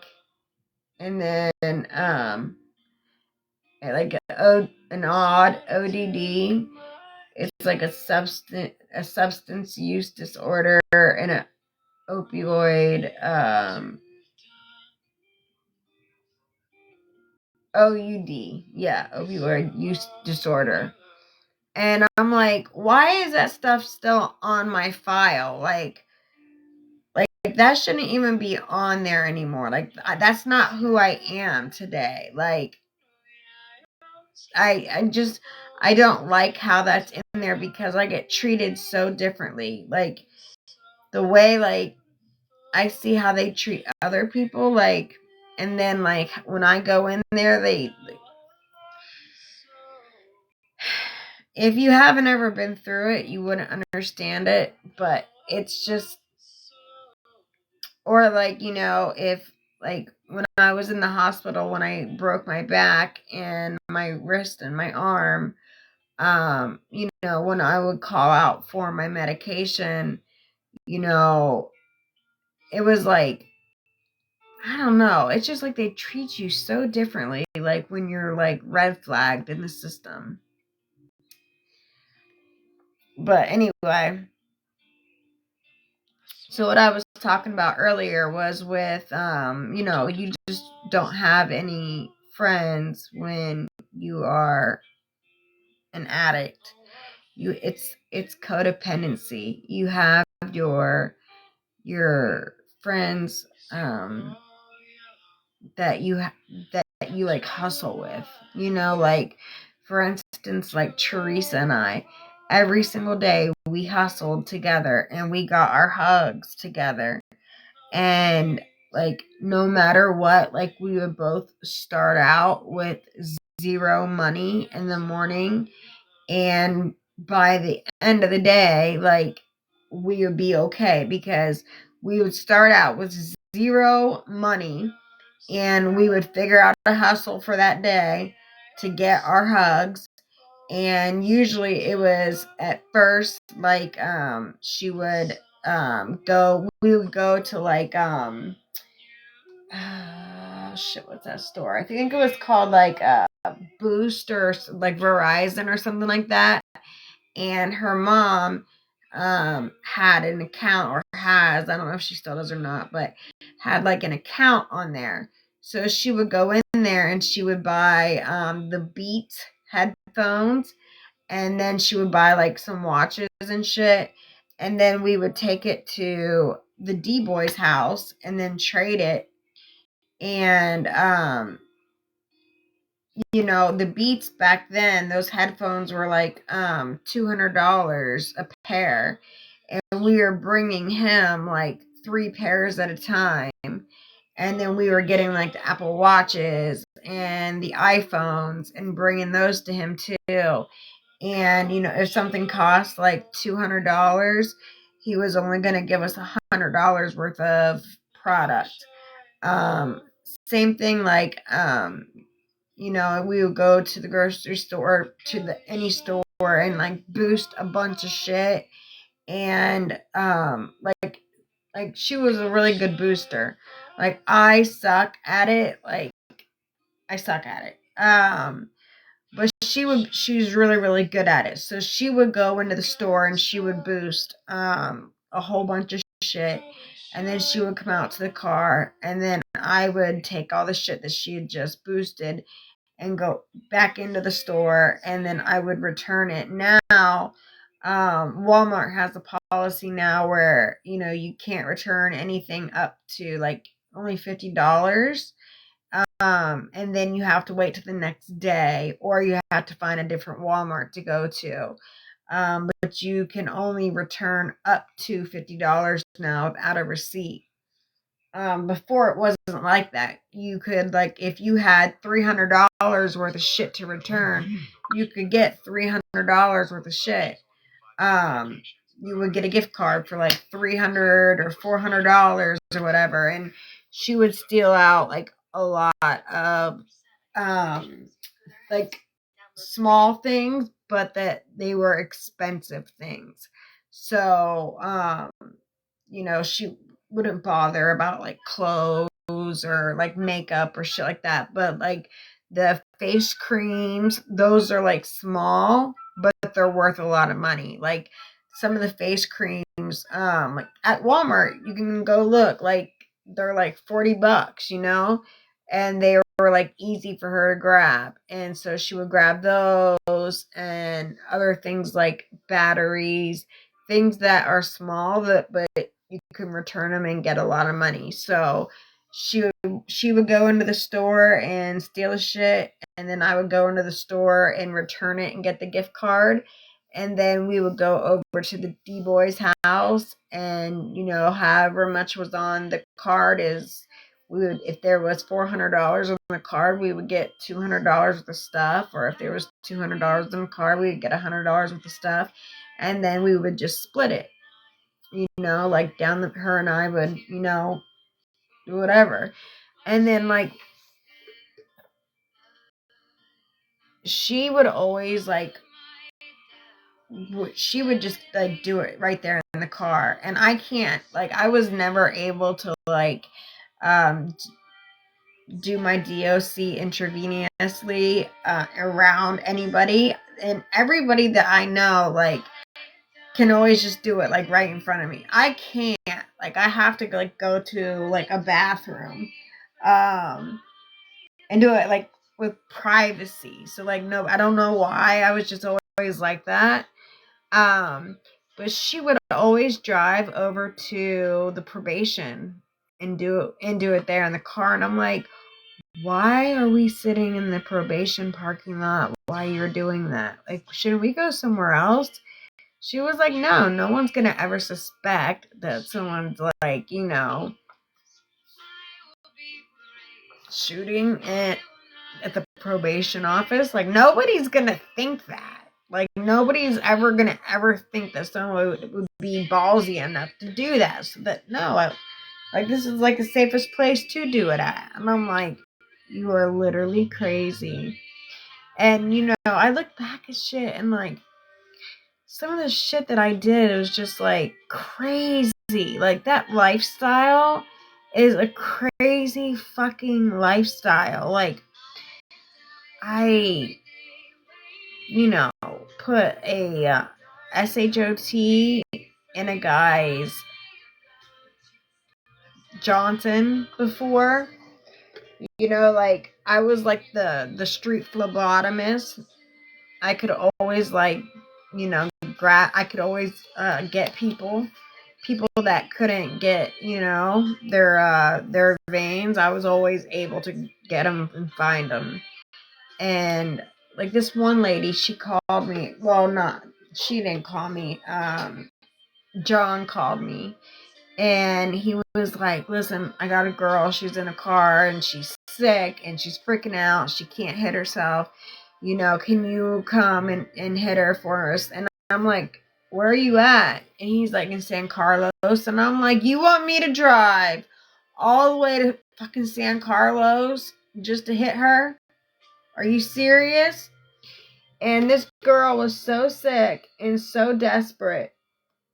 And then like an odd ODD. It's like a substance use disorder and an opioid OUD. Yeah, opioid use disorder. And I'm like, why is that stuff still on my file? Like that shouldn't even be on there anymore. Like that's not who I am today. Like I don't like how that's in there because I get treated so differently. Like the way like I see how they treat other people, like, and then like when I go in there, if you haven't ever been through it, you wouldn't understand it, but it's just, or like, if like when I was in the hospital when I broke my back and my wrist and my arm, when I would call out for my medication, it was like, I don't know. It's just like they treat you so differently, like when you're like red flagged in the system. But anyway, so what I was talking about earlier was with, you just don't have any friends when you are an addict. It's codependency. You have your friends, that you like hustle with, like for instance, like Teresa and I, every single day we hustled together and we got our hugs together. And like no matter what, like we would both start out with zero money in the morning, and by the end of the day, like we would be okay because we would start out with zero money and we would figure out a hustle for that day to get our hugs. And usually it was at first like we would go to like what's that store? I think it was called like Boost or like Verizon or something like that. And her mom had an account, or has, I don't know if she still does or not, but had like an account on there. So she would go in there and she would buy the Beats headphones, and then she would buy like some watches and shit. And then we would take it to the D Boy's house and then trade it. And the Beats back then, those headphones were like $200 a pair, and we were bringing him like 3 pairs at a time. And then we were getting like the Apple Watches and the iPhones and bringing those to him too. And if something cost like $200, he was only going to give us $100 worth of product. Same thing like we would go to the grocery store, to any store, and like Boost a bunch of shit. And like she was a really good booster. Like I suck at it. But she's really, really good at it. So she would go into the store and she would boost a whole bunch of shit. And then she would come out to the car, and then I would take all the shit that she had just boosted and go back into the store, and then I would return it. Now, Walmart has a policy now where, you can't return anything up to like only $50. And then you have to wait till the next day, or you have to find a different Walmart to go to. But you can only return up to $50 now without a receipt. Before it wasn't like that. You could, like, if you had $300 worth of shit to return, you could get $300 worth of shit. You would get a gift card for like $300 or $400 or whatever, and she would steal out like a lot of like small things, but that they were expensive things. So she wouldn't bother about like clothes or like makeup or shit like that. But like the face creams, those are like small, but they're worth a lot of money. Like some of the face creams, like at Walmart, you can go look, like they're like $40, and they were like easy for her to grab. And so she would grab those and other things like batteries, things that are small, but you can return them and get a lot of money. So she would go into the store and steal the shit, and then I would go into the store and return it and get the gift card. And then we would go over to the D boy's house, and however much was on the card is, we would, if there was $400 on the card, we would get $200 worth of stuff, or if there was $200 on the card, we would get $100 worth of stuff, and then we would just split it. Like her and I would, do whatever. And then like she would always like she would just like do it right there in the car, and I can't, like, I was never able to like do my DOC intravenously around anybody, and everybody that I know like can always just do it like right in front of me. I can't, like, I have to like go to like a bathroom and do it like with privacy. So like, no, I don't know why I was just always like that. But she would always drive over to the probation and do it there in the car, and I'm like, why are we sitting in the probation parking lot while you're doing that? Like, should we go somewhere else? She was like, no one's gonna ever suspect that someone's like, shooting at the probation office. Like, nobody's gonna think that. Like, nobody's ever gonna ever think that someone would be ballsy enough to do that. So that, no, like, this is like the safest place to do it at. And I'm like, you are literally crazy. And I look back at shit and like some of the shit that I did, it was just like crazy. Like, that lifestyle is a crazy fucking lifestyle. Like, I, put a SHOT in a guy's Johnson before. Like, I was like the street phlebotomist. I could always like, I could always get people that couldn't get, their veins. I was always able to get them and find them. And like, this one lady, she called me. Well, she didn't call me. John called me, and he was like, listen, I got a girl. She's in a car and she's sick and she's freaking out. She can't hit herself. Can you come and hit her for us? And I'm like, where are you at? And he's like, in San Carlos. And I'm like, you want me to drive all the way to fucking San Carlos just to hit her? Are you serious? And this girl was so sick and so desperate.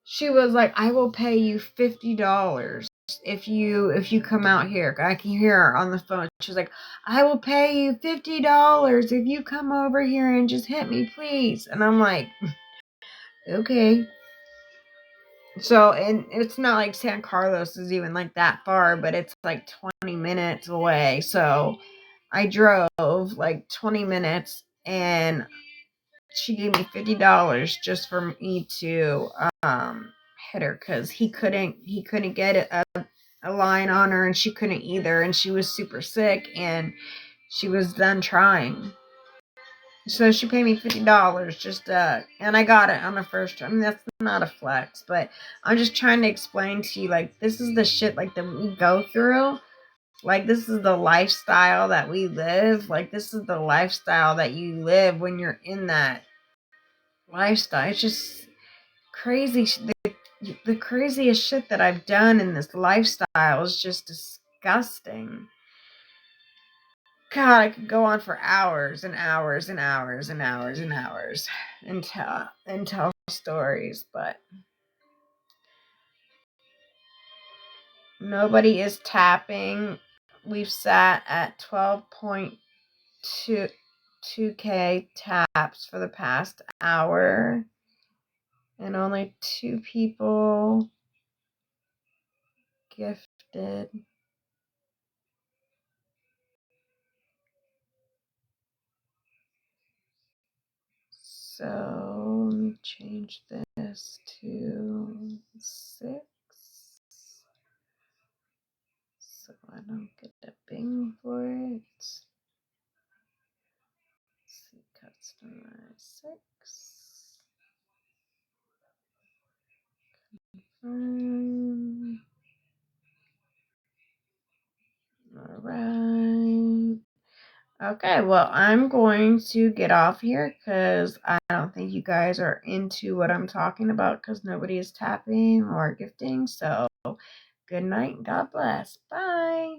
She was like, I will pay you $50 if you come out here. I can hear her on the phone. She was like, I will pay you $50 if you come over here and just hit me, please. And I'm like, okay. So, and it's not like San Carlos is even like that far, but it's like 20 minutes away. So I drove like 20 minutes, and she gave me $50 just for me to hit her, because he couldn't get a line on her, and she couldn't either, and she was super sick and she was done trying. So she paid me $50 just and I got it on the first try. I mean, that's not a flex, but I'm just trying to explain to you, like, this is the shit like that we go through. Like, this is the lifestyle that we live. Like, this is the lifestyle that you live when you're in that lifestyle. It's just crazy. The craziest shit that I've done in this lifestyle is just disgusting. God, I could go on for hours and hours and hours and hours and hours and tell stories, but Nobody is tapping. We've sat at 12.2K taps for the past hour. And only 2 people gifted. So let me change this to 6 so I don't get a bing for it. Let's see, customize 6. All right. Okay, well, I'm going to get off here because I don't think you guys are into what I'm talking about because nobody is tapping or gifting. So, good night. God bless. Bye.